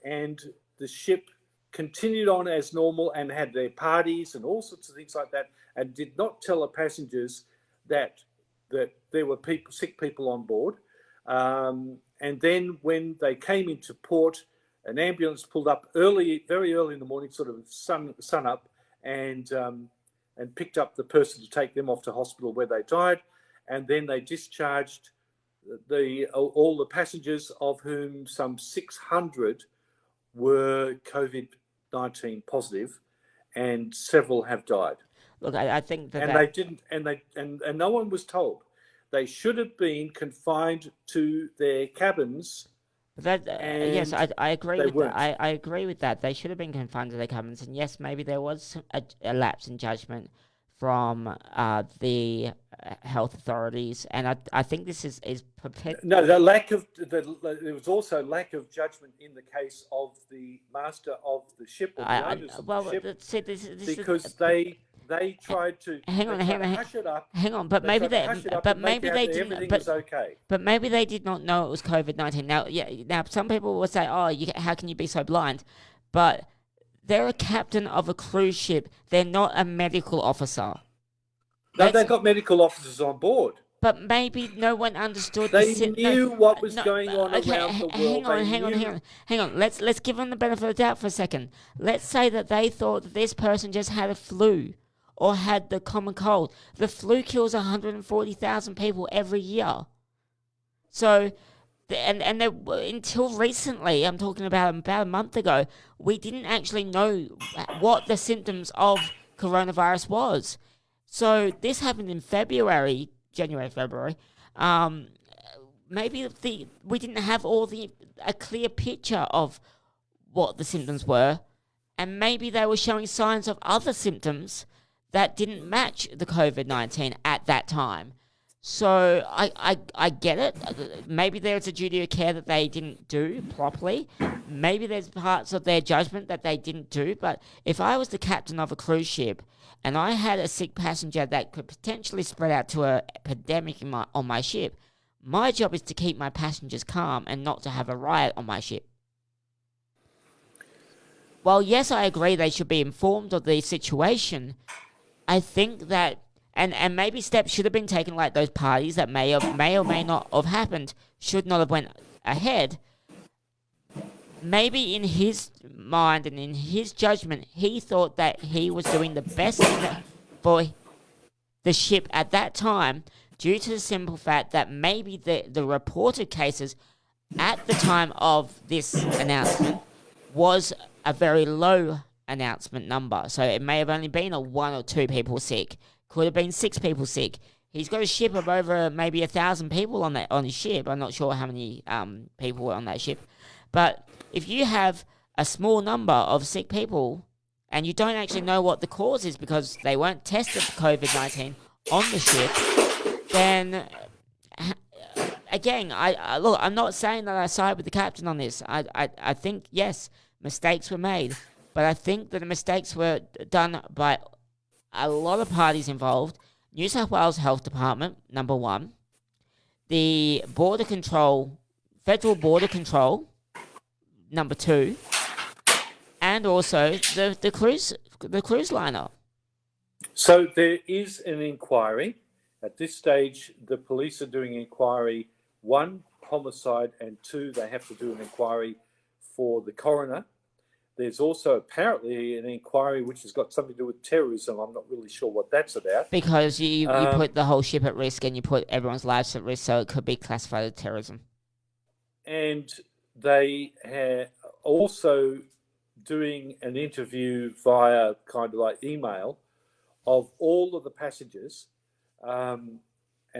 and the ship continued on as normal and had their parties and all sorts of things like that, and did not tell the passengers that there were sick people on board. And then when they came into port, an ambulance pulled up very early in the morning, sort of sun up, and picked up the person to take them off to hospital where they died, and then they discharged all the passengers, of whom some 600 were COVID-19 positive, and several have died. Look, I think that they didn't, and no one was told. They should have been confined to their cabins. Yes, I agree with that. I agree with that. They should have been confined to their cabins, and yes, maybe there was a lapse in judgment from the health authorities, and I think this is no, there was also lack of judgment in the case of the master of the ship, or the owners of the ship, because they tried to hush it up. Hang on, but maybe they didn't. But okay. But maybe they did not know it was COVID-19. Now some people will say, "Oh, how can you be so blind?" But they're a captain of a cruise ship. They're not a medical officer. No, they've got medical officers on board. But maybe no one understood. They knew what was going on around the world. Hang on. Let's give them the benefit of the doubt for a second. Let's say that they thought that this person just had a flu or had the common cold. The flu kills 140,000 people every year. So, until recently, I'm talking about a month ago, we didn't actually know what the symptoms of coronavirus was. So this happened in February. Maybe we didn't have a clear picture of what the symptoms were, and maybe they were showing signs of other symptoms that didn't match the COVID-19 at that time. So I get it. Maybe there's a duty of care that they didn't do properly. Maybe there's parts of their judgment that they didn't do. But if I was the captain of a cruise ship and I had a sick passenger that could potentially spread out to an epidemic on my ship, my job is to keep my passengers calm and not to have a riot on my ship. While yes, I agree they should be informed of the situation, I think that and maybe steps should have been taken, like those parties that may or may not have happened should not have went ahead. Maybe in his mind and in his judgment, he thought that he was doing the best thing for the ship at that time, due to the simple fact that maybe the reported cases at the time of this announcement was a very low announcement number. So it may have only been a 1 or 2 people sick. Could have been 6 people sick. He's got a ship of over maybe 1,000 people on his ship. I'm not sure how many people were on that ship. But if you have a small number of sick people and you don't actually know what the cause is because they weren't tested for COVID-19 on the ship, then again, I look. I'm not saying that I side with the captain on this. I think yes, mistakes were made, but I think that the mistakes were done by a lot of parties involved. New South Wales Health Department, number one. The border control, federal border control, number two, and also the cruise liner. So there is an inquiry. At this stage, the police are doing inquiry, 1, homicide, and 2, they have to do an inquiry for the coroner. There's also apparently an inquiry which has got something to do with terrorism. I'm not really sure what that's about. Because you put the whole ship at risk and you put everyone's lives at risk, so it could be classified as terrorism. And they are also doing an interview via kind of like email of all of the passengers, and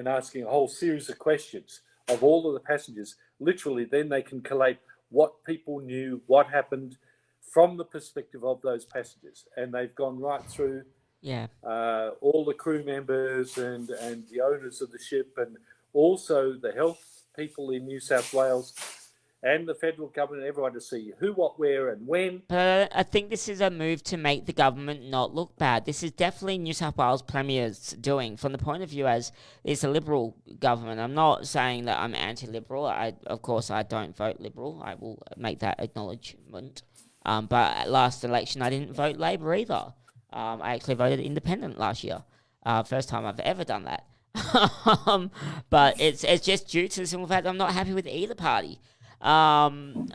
asking a whole series of questions of all of the passengers. Literally, then they can collate what people knew, what happened from the perspective of those passengers. And they've gone right through all the crew members and the owners of the ship, and also the health people in New South Wales and the federal government, everyone to see who, what, where, and when. I think this is a move to make the government not look bad. This is definitely New South Wales Premier's doing, from the point of view as it's a Liberal government. I'm not saying that I'm anti-Liberal. Of course, I don't vote Liberal. I will make that acknowledgement. But at last election, I didn't vote Labor either. I actually voted Independent last year. First time I've ever done that. But it's just due to the simple fact that I'm not happy with either party. And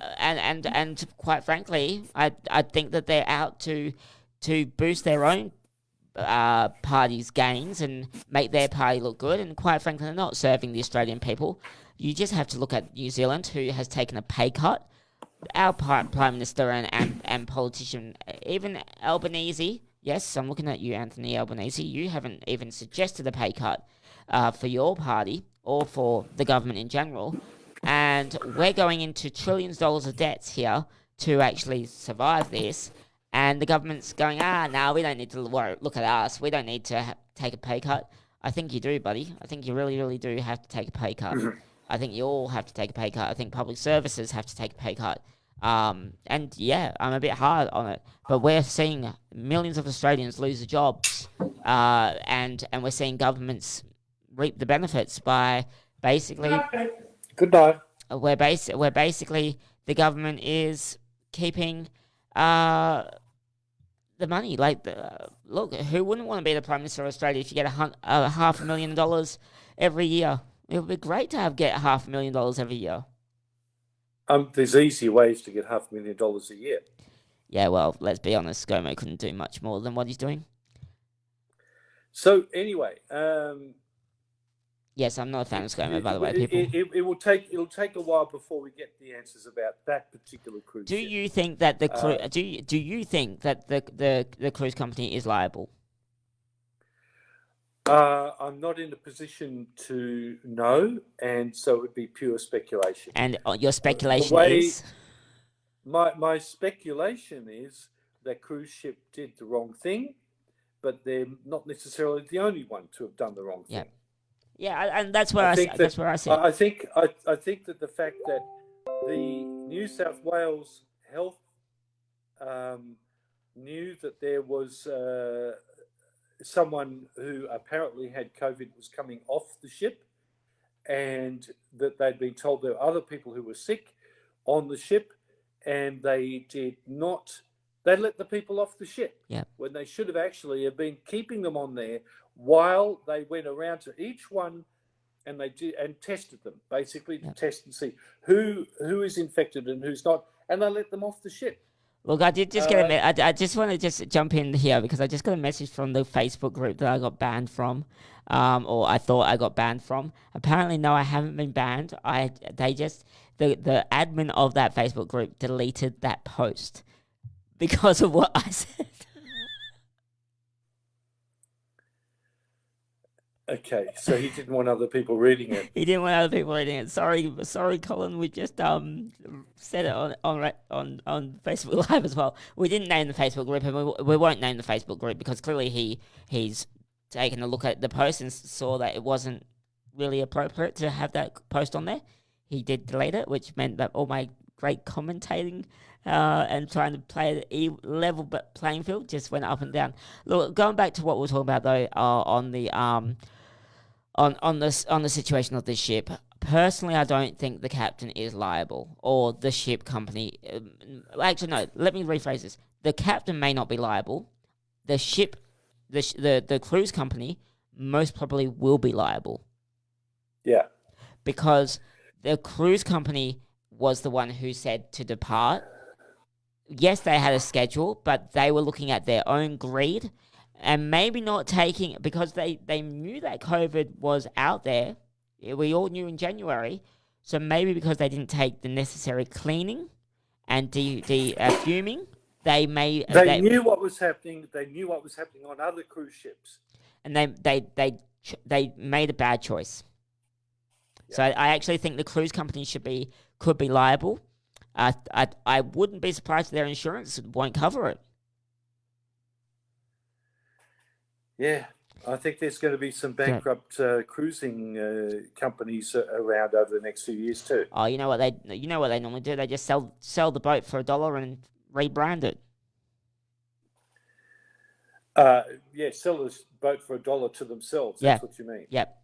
quite frankly, I think that they're out to boost their own party's gains and make their party look good. And quite frankly, they're not serving the Australian people. You just have to look at New Zealand, who has taken a pay cut. Our Prime Minister and politician, even Albanese. Yes, I'm looking at you, Anthony Albanese. You haven't even suggested a pay cut for your party or for the government in general. And we're going into trillions of dollars of debts here to actually survive this. And the government's going, no, we don't need to look at us. We don't need to take a pay cut. I think you do, buddy. I think you really, really do have to take a pay cut. I think you all have to take a pay cut. I think public services have to take a pay cut. And yeah, I'm a bit hard on it. But we're seeing millions of Australians lose their jobs. And we're seeing governments reap the benefits by basically... Good night. Where basically the government is keeping the money. Like, look, who wouldn't want to be the Prime Minister of Australia if you get $500,000 every year? It would be great to get $500,000 every year. There's easier ways to get $500,000 a year. Yeah, well, let's be honest. ScoMo couldn't do much more than what he's doing. So anyway, yes, I'm not a fan of ScoMo, by the way, people. It'll take a while before we get the answers about that particular cruise ship. Do you think that do you think that the cruise company is liable? I'm not in a position to know, and so it would be pure speculation. And your speculation is? My speculation is that cruise ship did the wrong thing, but they're not necessarily the only one to have done the wrong thing. Yeah, and that's where I see. I think that the fact that the New South Wales Health knew that there was someone who apparently had COVID was coming off the ship, and that they'd been told there were other people who were sick on the ship, and they did not. They let the people off the ship when they should have actually have been keeping them on there while they went around to each one and they did and tested them, basically to test and see who is infected and who's not, and they let them off the ship. Look, I did just get I just want to just jump in here because I just got a message from the Facebook group that I got banned from, or I thought I got banned from. Apparently, no, I haven't been banned. The admin of that Facebook group deleted that post because of what I said. Okay, so he didn't want other people reading it. He didn't want other people reading it. Sorry, Colin. We just said it on Facebook Live as well. We didn't name the Facebook group, and we won't name the Facebook group because clearly he's taken a look at the post and saw that it wasn't really appropriate to have that post on there. He did delete it, which meant that all my great commentating and trying to play a level playing field just went up and down. Look, going back to what we were talking about though, on the situation of this ship. Personally, I don't think the captain is liable or the ship company. Actually, no. Let me rephrase this: the captain may not be liable. The ship, the cruise company, most probably will be liable. Yeah, because the cruise company was the one who said to depart. Yes, they had a schedule, but they were looking at their own greed and maybe not taking, because they knew that COVID was out there. We all knew in January. So maybe because they didn't take the necessary cleaning and fuming, they knew what was happening. They knew what was happening on other cruise ships, and they made a bad choice. Yeah. So I actually think the cruise company could be liable. I wouldn't be surprised if their insurance won't cover it. Yeah, I think there's going to be some bankrupt cruising companies around over the next few years too. Oh, you know what they normally do? They just sell the boat for $1 and rebrand it. Sell the boat for $1 to themselves. That's what you mean. Yep.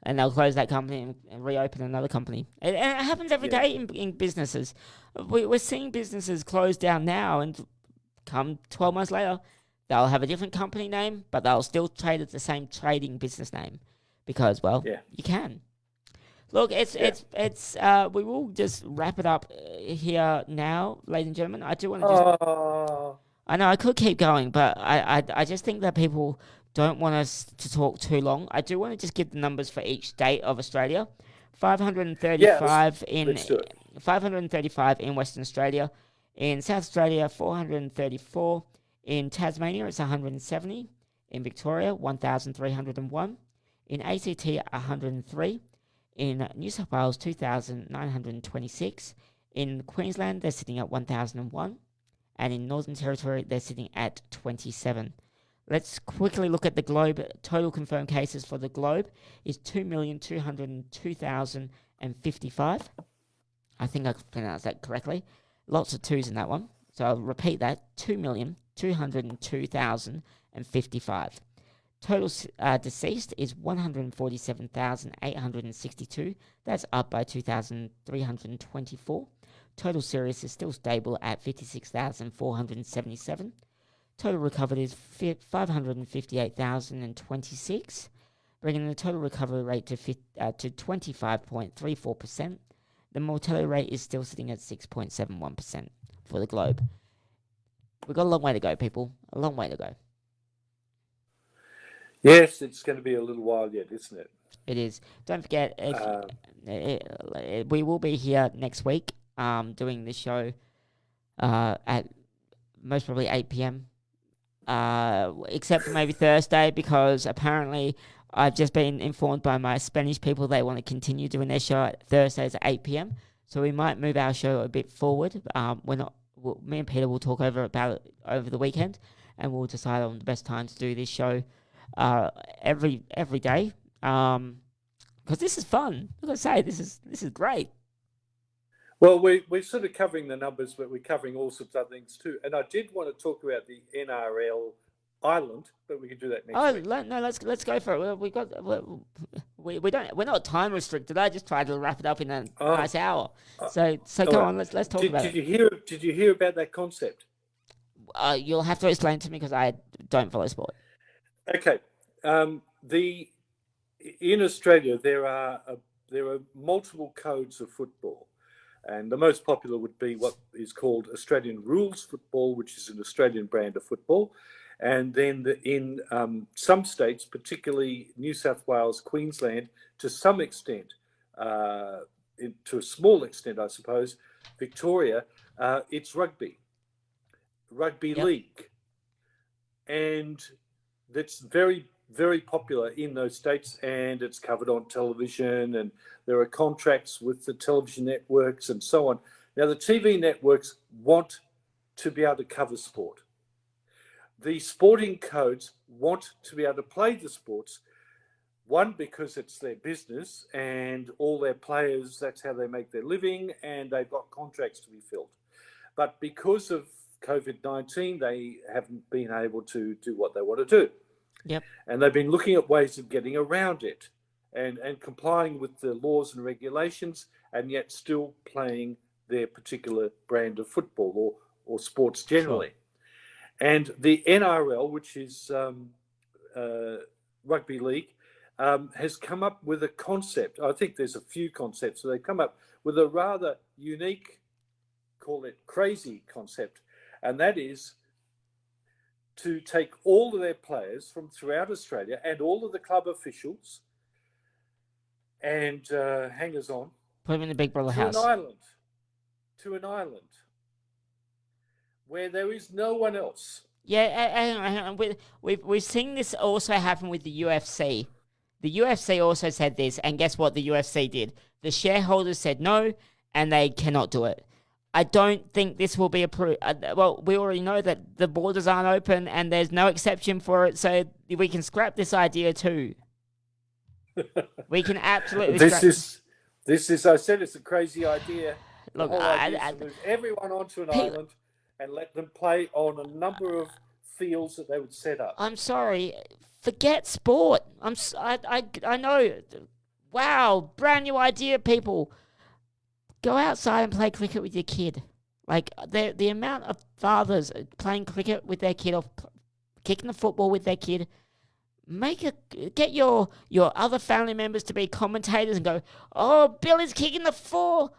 And they'll close that company and reopen another company. And it happens every day in businesses. We're seeing businesses close down now, and come 12 months later, they'll have a different company name, but they'll still trade at the same trading business name because, you can. Look, we will just wrap it up here now, ladies and gentlemen. I do want to just... I know I could keep going, but I just think that people don't want us to talk too long. I do want to just give the numbers for each state of Australia. 535 535 in Western Australia. In South Australia, 434. In Tasmania, it's 170. In Victoria, 1,301. In ACT, 103. In New South Wales, 2,926. In Queensland, they're sitting at 1,001. And in Northern Territory, they're sitting at 27. Let's quickly look at the globe. Total confirmed cases for the globe is 2,202,055. I think I pronounced that correctly. Lots of twos in that one. So I'll repeat that. 2,202,055. Total deceased is 147,862. That's up by 2,324. Total serious is still stable at 56,477. Total recovered is 558,026, bringing the total recovery rate to 25.34%. The mortality rate is still sitting at 6.71% for the globe. We've got a long way to go, people. A long way to go. Yes, it's going to be a little while yet, isn't it? It is. Don't forget, we will be here next week doing this show at most probably 8 p.m. Except for maybe Thursday, because apparently I've just been informed by my Spanish people they want to continue doing their show at Thursdays at 8 p.m. So we might move our show a bit forward. Me and Peter will talk about it over the weekend, and we'll decide on the best time to do this show every day. Because this is fun. I've got to say, this is great. Well, we're sort of covering the numbers, but we're covering all sorts of other things too. And I did want to talk about the NRL Ireland, but we can do that next week. No, let's go for it. We're not time restricted. I just tried to wrap it up in a nice hour. So go on. Let's talk about it. Did you hear about that concept? You'll have to explain to me because I don't follow sport. Okay. In Australia there are multiple codes of football. And the most popular would be what is called Australian rules football, which is an Australian brand of football. And then in some states, particularly New South Wales, Queensland, to some extent, to a small extent, I suppose, Victoria, it's rugby league. And that's very, very popular in those states, and it's covered on television, and there are contracts with the television networks and so on. Now, the TV networks want to be able to cover sport. The sporting codes want to be able to play the sports. One, because it's their business and all their players, that's how they make their living, and they've got contracts to be filled. But because of COVID-19, they haven't been able to do what they want to do. Yep. And they've been looking at ways of getting around it and complying with the laws and regulations, and yet still playing their particular brand of football or sports generally. Sure. And the NRL, which is rugby league, has come up with a concept. I think there's a few concepts. So they've come up with a rather unique, call it crazy concept, and that is to take all of their players from throughout Australia and all of the club officials and hangers on, put them in the Big Brother house, to an island where there is no one else. Yeah, and we've seen this also happen with the UFC. The UFC also said this, and guess what the UFC did? The shareholders said no, and they cannot do it. I don't think this will be approved. Well, we already know that the borders aren't open, and there's no exception for it, so we can scrap this idea too. We can absolutely. This is. I said it's a crazy idea. Look, the whole idea is to move everyone onto an island and let them play on a number of fields that they would set up. I'm sorry. Forget sport. I know. Wow, brand new idea, people. Go outside and play cricket with your kid. Like the amount of fathers playing cricket with their kid or kicking the football with their kid. Get your other family members to be commentators and go, oh, Billy's kicking the four.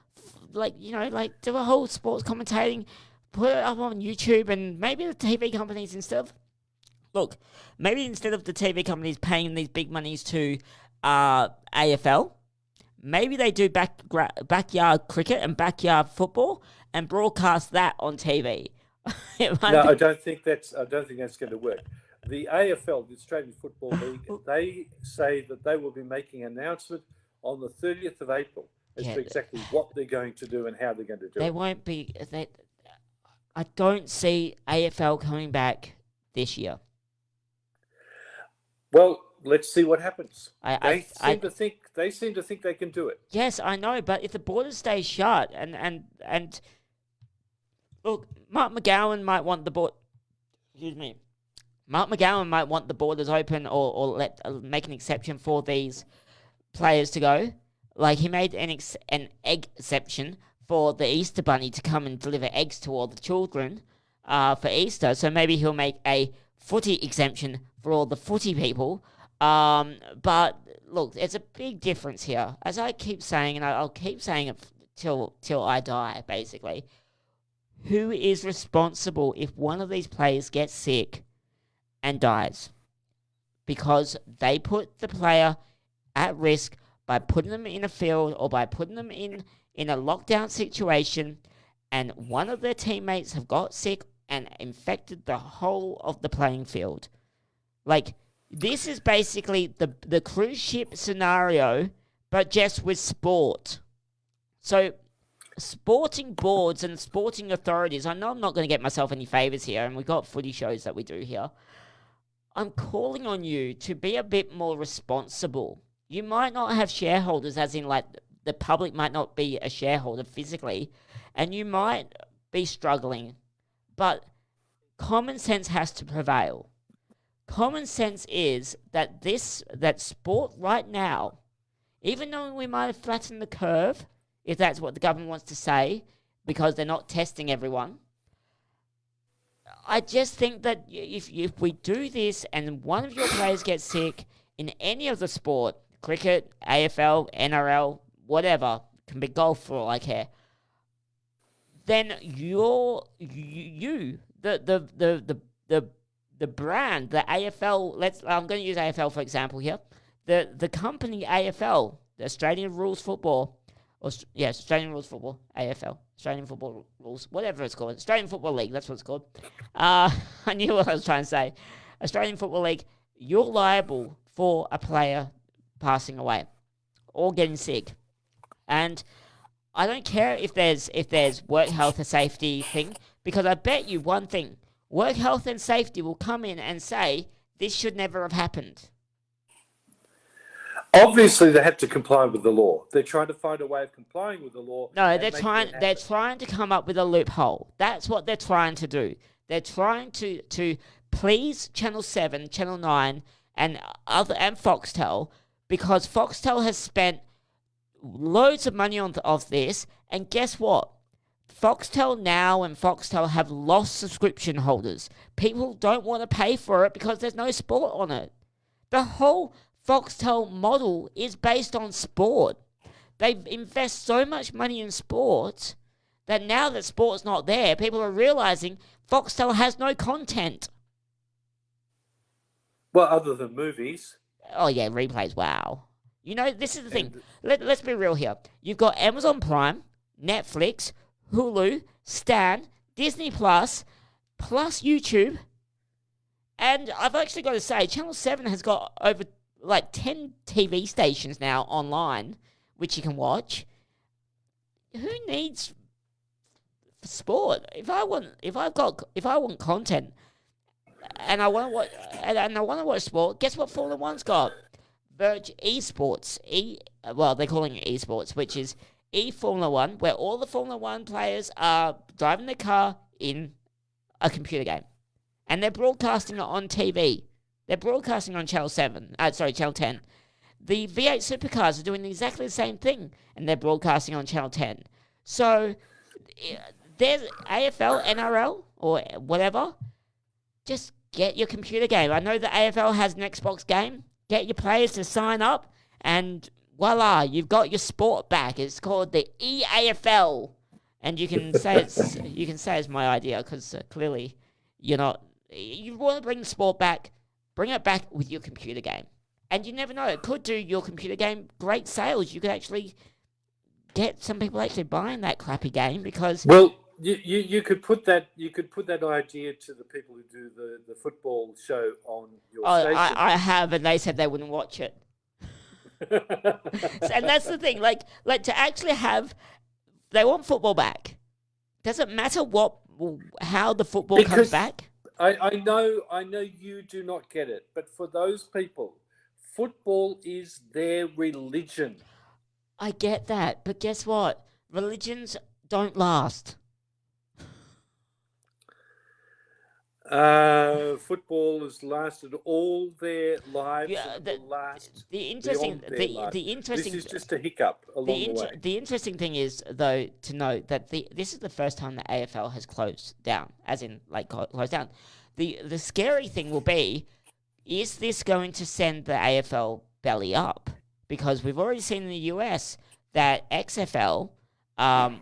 Do a whole sports commentating. Put it up on YouTube, and maybe the TV companies instead of the TV companies paying these big monies to AFL, maybe they do backyard cricket and backyard football and broadcast that on TV. I don't think that's going to work. The AFL, the Australian Football League, they say that they will be making an announcement on the 30th of April as to exactly what they're going to do and how they're going to do it. They won't be. I don't see AFL coming back this year. Well, let's see what happens. They seem to think they can do it. Yes, I know, but if the borders stay shut and look, Mark McGowan might want the Mark McGowan might want the borders open or make an exception for these players to go. Like he made an egg exception for the Easter Bunny to come and deliver eggs to all the children for Easter. So maybe he'll make a footy exemption for all the footy people. But look, there's a big difference here. As I keep saying, and I'll keep saying it till I die, basically. Who is responsible if one of these players gets sick and dies? Because they put the player at risk by putting them in a field or by putting them in a lockdown situation, and one of their teammates have got sick and infected the whole of the playing field. Like, this is basically the cruise ship scenario, but just with sport. So, sporting boards and sporting authorities, I know I'm not going to get myself any favours here, and we've got footy shows that we do here. I'm calling on you to be a bit more responsible. You might not have shareholders, as in, like, the public might not be a shareholder physically, and you might be struggling, but common sense has to prevail. Common sense is that sport right now, even though we might have flattened the curve, if that's what the government wants to say, because they're not testing everyone, I just think that if we do this and one of your players gets sick in any of the sport, cricket, AFL, NRL, whatever, can be golf for all I care, then the brand, the AFL, I'm going to use AFL for example here, the company AFL, the Australian Rules Football, Australian Rules Football, AFL, Australian Football Rules, whatever it's called, Australian Football League, that's what it's called. I knew what I was trying to say. Australian Football League, you're liable for a player passing away or getting sick. And I don't care if there's work health or safety thing, because I bet you one thing, work health and safety will come in and say, this should never have happened. Obviously, they have to comply with the law. They're trying to find a way of complying with the law. No, they're trying to come up with a loophole. That's what they're trying to do. They're trying to please Channel 7, Channel 9, and Foxtel, because Foxtel has spent loads of money on of this, and guess what? Foxtel Now and Foxtel have lost subscription holders. People don't want to pay for it because there's no sport on it. The whole Foxtel model is based on sport. They invest so much money in sport that now that sport's not there, people are realizing Foxtel has no content. Well, other than movies. Oh yeah, replays, wow. You know, this is the thing. Let's be real here. You've got Amazon Prime, Netflix, Hulu, Stan, Disney Plus, plus YouTube. And I've actually got to say, Channel 7 has got over 10 TV stations now online, which you can watch. Who needs sport? If I want content, and I want to watch sport, guess what Formula One's got? Verge Esports. They're calling it Esports, which is Formula One, where all the Formula One players are driving the car in a computer game, and they're broadcasting it on TV. They're broadcasting on Channel 10. The V8 supercars are doing exactly the same thing, and they're broadcasting on Channel 10. So, there's AFL, NRL, or whatever. Just get your computer game. I know the AFL has an Xbox game. Get your players to sign up, and voila, you've got your sport back. It's called the EAFL, and you can say it's my idea, because clearly you're not. You want to bring the sport back. Bring it back with your computer game. And you never know, it could do your computer game great sales. You could actually get some people actually buying that crappy game because... Well, you could put that idea to the people who do the football show on your station. I have, and they said they wouldn't watch it. And that's the thing, like to actually have... They want football back. Does it matter how the football comes back? I know you do not get it, but for those people, football is their religion. I get that, but guess what? Religions don't last. Football has lasted all their lives. Yeah, the interesting. This is just a hiccup along the way. The interesting thing is, though, to note that this is the first time the AFL has closed down, as in closed down. The scary thing will be, is this going to send the AFL belly up? Because we've already seen in the US that XFL,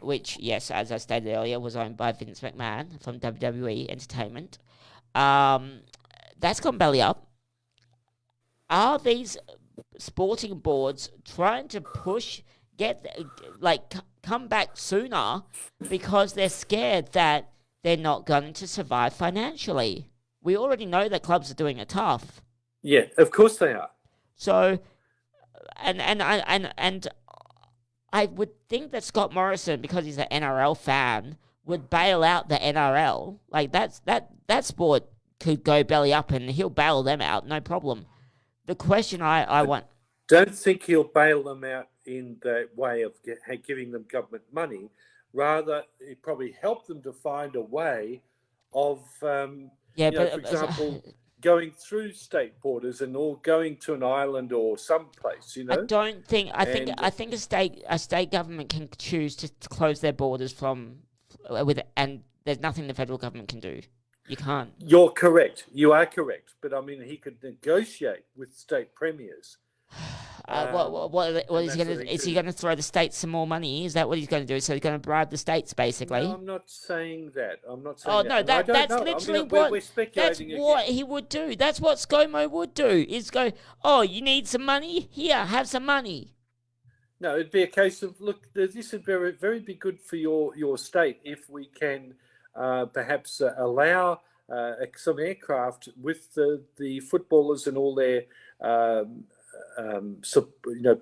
which, yes, as I stated earlier, was owned by Vince McMahon from WWE Entertainment, that's gone belly up. Are these sporting boards trying to come back sooner because they're scared that they're not going to survive financially? We already know that clubs are doing it tough. Yeah, of course they are. So, and I would think that Scott Morrison, because he's an NRL fan, would bail out the NRL. Like that sport could go belly up, and he'll bail them out, no problem. The question I want... Don't think he'll bail them out in the way of giving them government money. Rather, it probably help them to find a way of, for example, going through state borders or going to an island or someplace. I don't think. I think a state government can choose to close their borders and there's nothing the federal government can do. You can't. You're correct. You are correct. But I mean, he could negotiate with state premiers. What is he going to? Is he going to throw the states some more money? Is that what he's going to do? So he's going to bribe the states, basically. No, I'm not saying that. That's literally we're speculating. That's what he would do. That's what ScoMo would do. Is go, oh, you need some money? Here, have some money. No, it'd be a case of, look, this would very, very be good for your state if we can perhaps allow some aircraft with the footballers and all their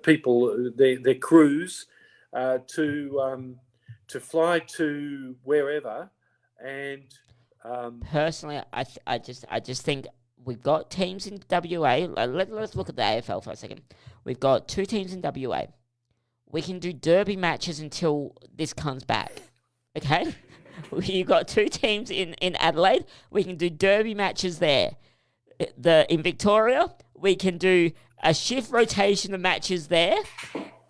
people, their crews, to fly to wherever. And personally, I just think we've got teams in WA. Let's look at the AFL for a second. We've got 2 teams in WA. We can do derby matches until this comes back. Okay? You've got 2 teams in Adelaide. We can do derby matches there. In Victoria, we can do a shift rotation of matches there.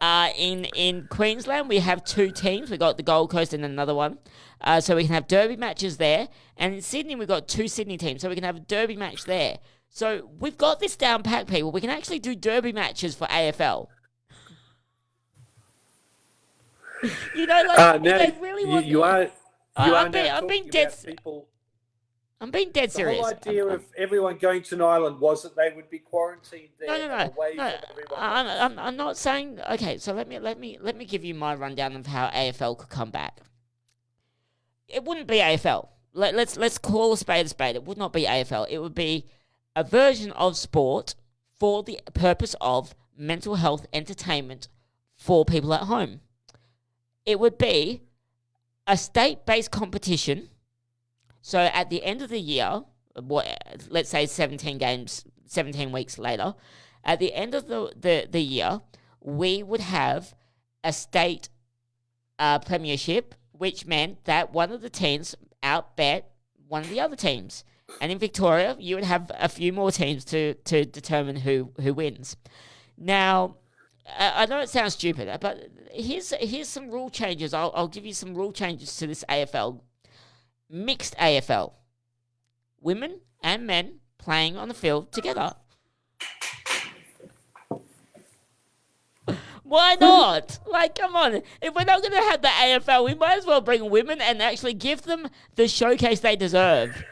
In Queensland, we have 2 teams. We've got the Gold Coast and another one. So we can have derby matches there. And in Sydney, we've got 2 Sydney teams. So we can have a derby match there. So we've got this down pat, people. We can actually do derby matches for AFL. You know, like, they really want... I'm being dead... I'm being dead serious. The whole idea of everyone going to an island was that they would be quarantined there. No. I'm not saying. Okay, so let me give you my rundown of how AFL could come back. It wouldn't be AFL. Let's call a spade a spade. It would not be AFL. It would be a version of sport for the purpose of mental health entertainment for people at home. It would be a state-based competition. So at the end of the year, let's say 17 weeks later, at the end of the year, we would have a state premiership, which meant that one of the teams outbet one of the other teams. And in Victoria, you would have a few more teams to determine who wins. Now, I know it sounds stupid, but here's some rule changes. I'll give you some rule changes to this AFL. Mixed AFL. Women and men playing on the field together. Why not? Like, come on. If we're not going to have the AFL, we might as well bring women and actually give them the showcase they deserve.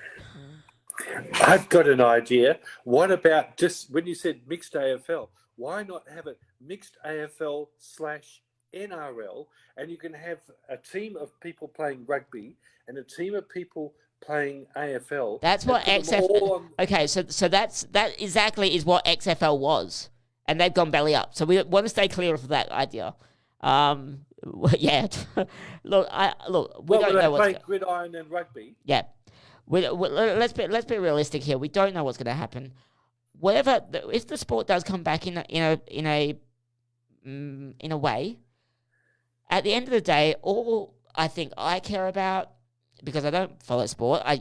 I've got an idea. What about just when you said mixed AFL, why not have it mixed AFL / NRL, and you can have a team of people playing rugby and a team of people playing AFL. That's what XFL... Okay, so that exactly is what XFL was. And they've gone belly up. So we want to stay clear of that idea. Yeah. Look, we don't know what's... Play gridiron and rugby. Yeah. Let's be realistic here. We don't know what's going to happen. If the sport does come back in a way, at the end of the day, all I think I care about, because I don't follow sport. I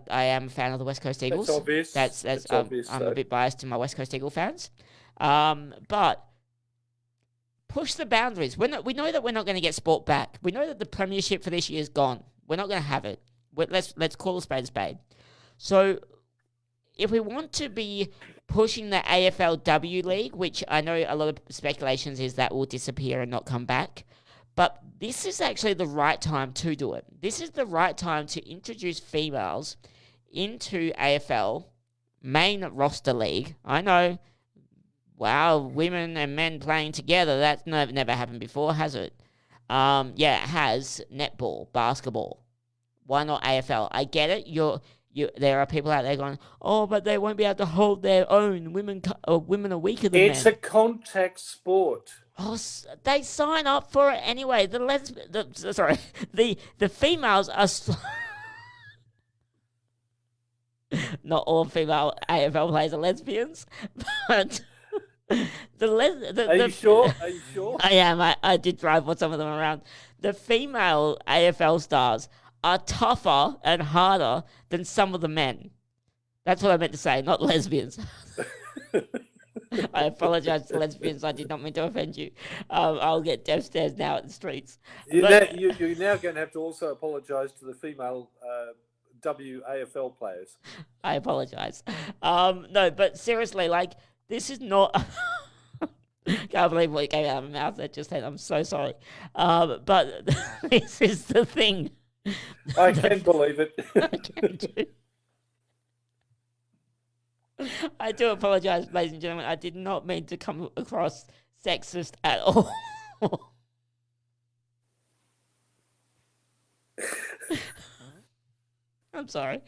am a fan of the West Coast Eagles. That's obvious. That's obvious. I'm a bit biased to my West Coast Eagle fans. But push the boundaries. We know that we're not going to get sport back. We know that the premiership for this year is gone. We're not going to have it. Let's call a spade a spade. So if we want to be pushing the AFLW League, which I know a lot of speculations is that will disappear and not come back, but this is actually the right time to do it. This is the right time to introduce females into AFL main roster league. I know, wow, women and men playing together, that's never happened before, has it? Yeah, it has. Netball, basketball. Why not AFL? I get it. There are people out there going, oh, but they won't be able to hold their own. Women are weaker than men. It's a contact sport. Oh, they sign up for it anyway. The females are... Not all female AFL players are lesbians, but... Are you sure? I am. I did drive with some of them around. The female AFL stars are tougher and harder than some of the men. That's what I meant to say, not lesbians. I apologize to lesbians. I did not mean to offend you. I'll get death stares now at the streets. You're now going to have to also apologize to the female WAFL players. I apologize. No, but seriously, like, this is not... Can't believe what came out of my mouth that just said. I'm so sorry. But this is the thing. I can believe it. I can too. I do apologize, ladies and gentlemen. I did not mean to come across sexist at all. I'm sorry.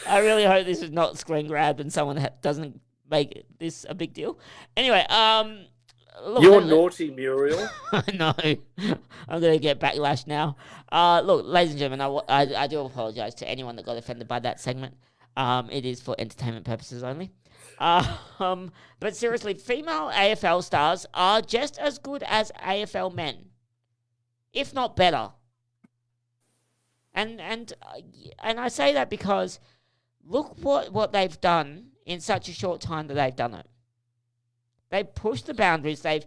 I really hope this is not screen grabbed and someone doesn't make this a big deal. Anyway, look, You're naughty, Muriel. No, I'm going to get backlash now. Look, ladies and gentlemen, I do apologise to anyone that got offended by that segment. It is for entertainment purposes only. But seriously, female AFL stars are just as good as AFL men, if not better. And I say that because look what they've done in such a short time that they've done it. They've pushed the boundaries. They're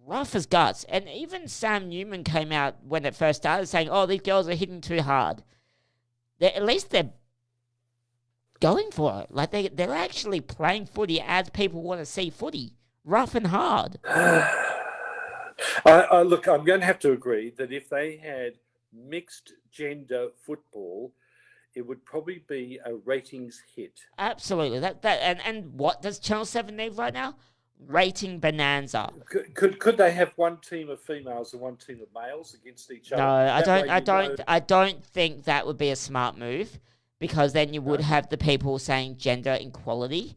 rough as guts. And even Sam Newman came out when it first started saying, "Oh, these girls are hitting too hard." At least they're going for it. Like they're actually playing footy as people want to see footy, rough and hard. Look, I'm going to have to agree that if they had mixed gender football, it would probably be a ratings hit. Absolutely. And what does Channel 7 need right now? Rating bonanza. Could they have one team of females and one team of males against each other? No, I don't think that would be a smart move, because then you would have the people saying gender equality.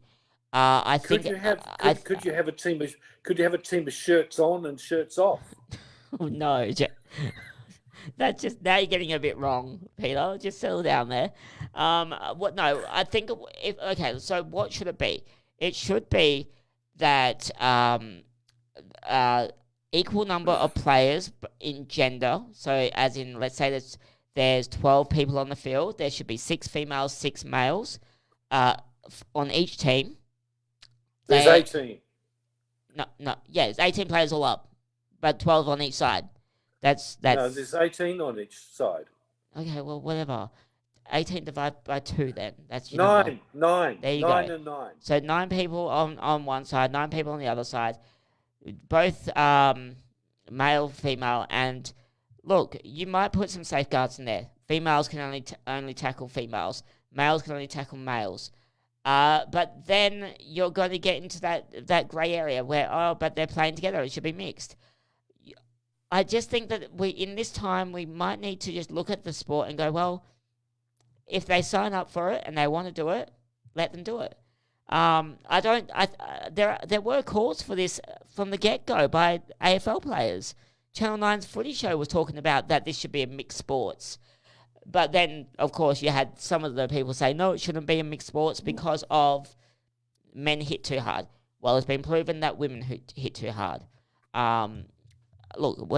Could you have a team of shirts on and shirts off? No, that's just, now you're getting a bit wrong, Peter. Just settle down there. I think so what should it be? It should be that equal number of players in gender. So as in, let's say there's 12 people on the field. There should be 6 females, 6 males on each team. There's 18. It's 18 players all up, but 12 on each side. That's No, there's 18 on each side. Okay, well, whatever. 18 divided by 2 then. That's your 9. number. 9. There you 9 go. and 9. So 9 people on one side, 9 people on the other side. Both male, female, and look, you might put some safeguards in there. Females can only tackle females. Males can only tackle males. But then you're going to get into that grey area where, but they're playing together. It should be mixed. I just think that in this time, we might need to just look at the sport and go, well, if they sign up for it and they want to do it, let them do it. There were calls for this from the get-go by AFL players. Channel 9's Footy Show was talking about that this should be a mixed sports. But then, of course, you had some of the people say, no, it shouldn't be a mixed sports because of men hit too hard. Well, it's been proven that women hit too hard. Look,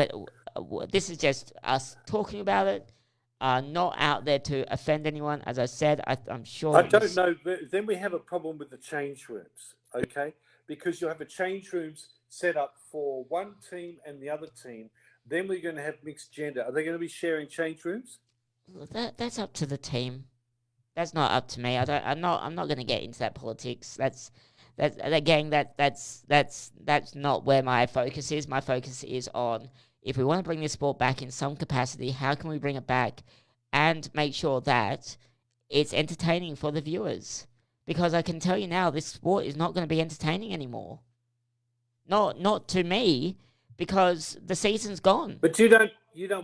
this is just us talking about it, not out there to offend anyone. As I said, I'm sure... I don't know, but then we have a problem with the change rooms, okay? Because you'll have a change rooms set up for one team and the other team. Then we're going to have mixed gender. Are they going to be sharing change rooms? That's up to the team. That's not up to me. I'm not going to get into that politics. That's not where my focus is. My focus is on, if we want to bring this sport back in some capacity, how can we bring it back and make sure that it's entertaining for the viewers? Because I can tell you now, this sport is not going to be entertaining anymore. Not to me, because the season's gone. But you don't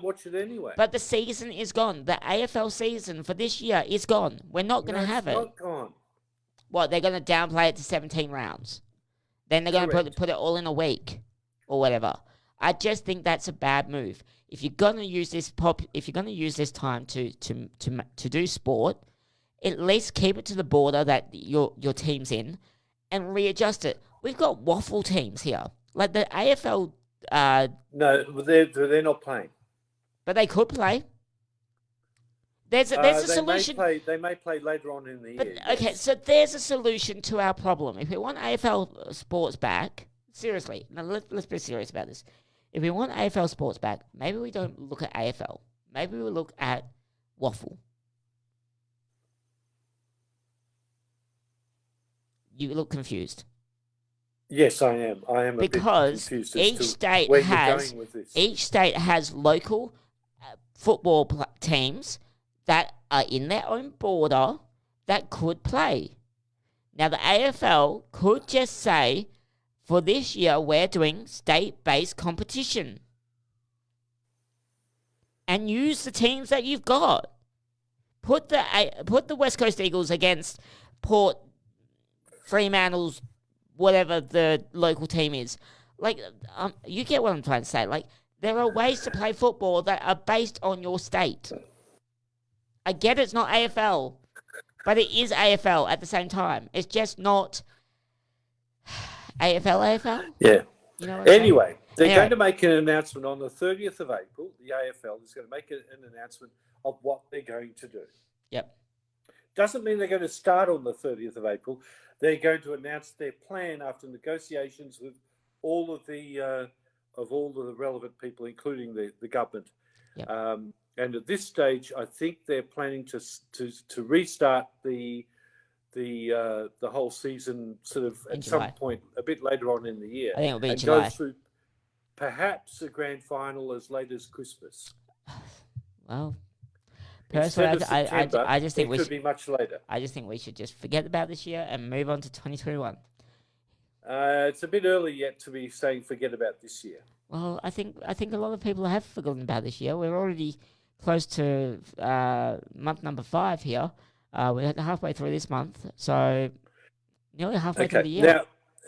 watch it anyway. But the season is gone. The AFL season for this year is gone. We're not going to have it. It's not gone. What, they're going to downplay it to 17 rounds? Then they're going to put it all in a week or whatever. I just think that's a bad move. If you're going to use this time to do sport, at least keep it to the border that your team's in, and readjust it. We've got waffle teams here, like the AFL. No, they're not playing. But they could play. There's a solution. They may play later on in the year. Okay, yes. So there's a solution to our problem. If we want AFL sports back, seriously, now let's be serious about this. If we want AFL sports back, maybe we don't look at AFL. Maybe we look at waffle. You look confused. Yes, I am. I am because a bit confused each state has local football teams that are in their own border that could play. Now, the AFL could just say, for this year, we're doing state-based competition. And use the teams that you've got. Put the West Coast Eagles against Port Fremantle's whatever the local team is. Like, you get what I'm trying to say. Like, there are ways to play football that are based on your state. I get it's not AFL, but it is AFL at the same time. It's just not AFL. Yeah. You know what I'm Anyway, they're Anyway. going to make an announcement on the 30th of April. The AFL is going to make an announcement of what they're going to do. Yep. Doesn't mean they're going to start on the 30th of April. They're going to announce their plan after negotiations with all of the relevant people, including the government. Yep. And at this stage, I think they're planning to restart the whole season sort of In at July. some point a bit later on in the year. I think it'll be and July. go through perhaps a grand final as late as Christmas. Well, personally, I just think it could be much later. I just think we should just forget about this year and move on to 2021. It's a bit early yet to be saying forget about this year. Well, I think a lot of people have forgotten about this year. We're already close to month number 5 here. We're halfway through this month, so nearly halfway through the year. Now,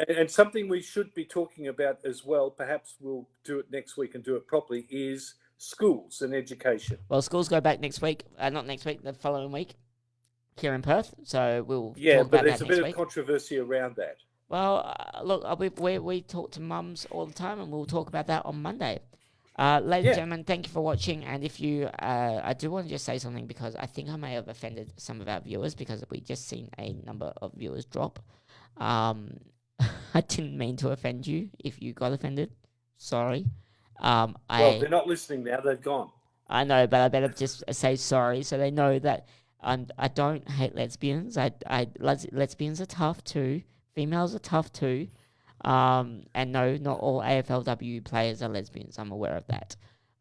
and something we should be talking about as well, perhaps we'll do it next week and do it properly, is schools and education. Well, schools go back next week, not next week, the following week, here in Perth. So we'll talk but about there's that a bit next of controversy around that. Well, look, we talk to mums all the time, and we'll talk about that on Monday. Ladies and gentlemen, thank you for watching. And if you, I do want to just say something because I think I may have offended some of our viewers because we just seen a number of viewers drop. I didn't mean to offend you if you got offended. Sorry. Well, they're not listening now. They've gone. I know, but I better just say sorry so they know that I don't hate lesbians. Lesbians are tough too. Females are tough too. And no, not all AFLW players are lesbians. I'm aware of that.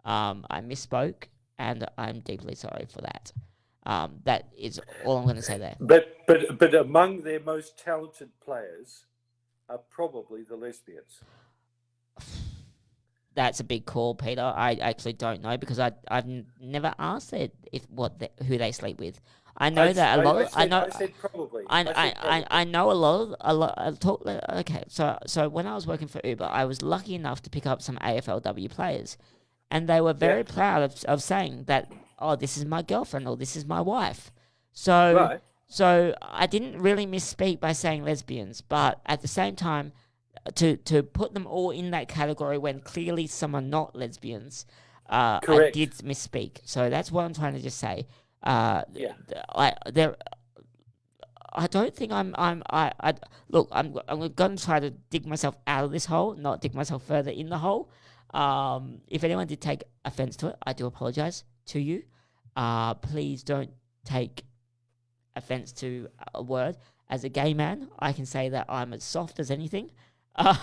I misspoke, and I'm deeply sorry for that. That is all I'm going to say there. But among their most talented players are probably the lesbians. That's a big call, Peter. I actually don't know because I've never asked who they sleep with. I know that a lot. I said probably. I know a lot. Okay, so when I was working for Uber, I was lucky enough to pick up some AFLW players, and they were very proud of saying that, oh, this is my girlfriend or this is my wife. So I didn't really misspeak by saying lesbians, but at the same time, to put them all in that category when clearly some are not lesbians, I did misspeak. So that's what I'm trying to just say. I don't think look, I'm going to try to dig myself out of this hole, not dig myself further in the hole. If anyone did take offense to it, I do apologize to you. Please don't take offense to a word. As a gay man, I can say that I'm as soft as anything. But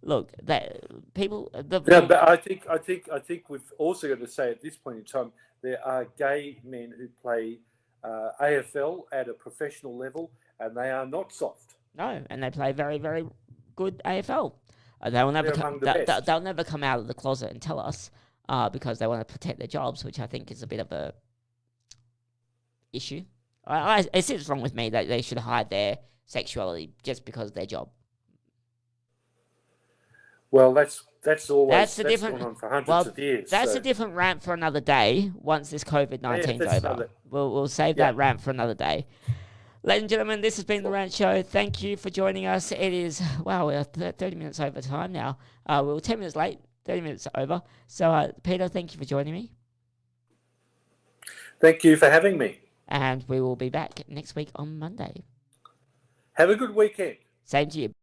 look, that people. But I think we've also got to say at this point in time there are gay men who play AFL at a professional level, and they are not soft. No, and they play very, very good AFL. They'll never come out of the closet and tell us because they want to protect their jobs, which I think is a bit of a issue. It sits wrong with me that they should hide their sexuality just because of their job. Well, that's always gone on for hundreds of years. That's a different rant for another day. Once this COVID-19 is over, we'll save that rant for another day. Ladies and gentlemen, this has been the Rant Show. Thank you for joining us. It is we're 30 minutes over time now. We were 10 minutes late, 30 minutes over. So, Peter, thank you for joining me. Thank you for having me. And we will be back next week on Monday. Have a good weekend. Same to you.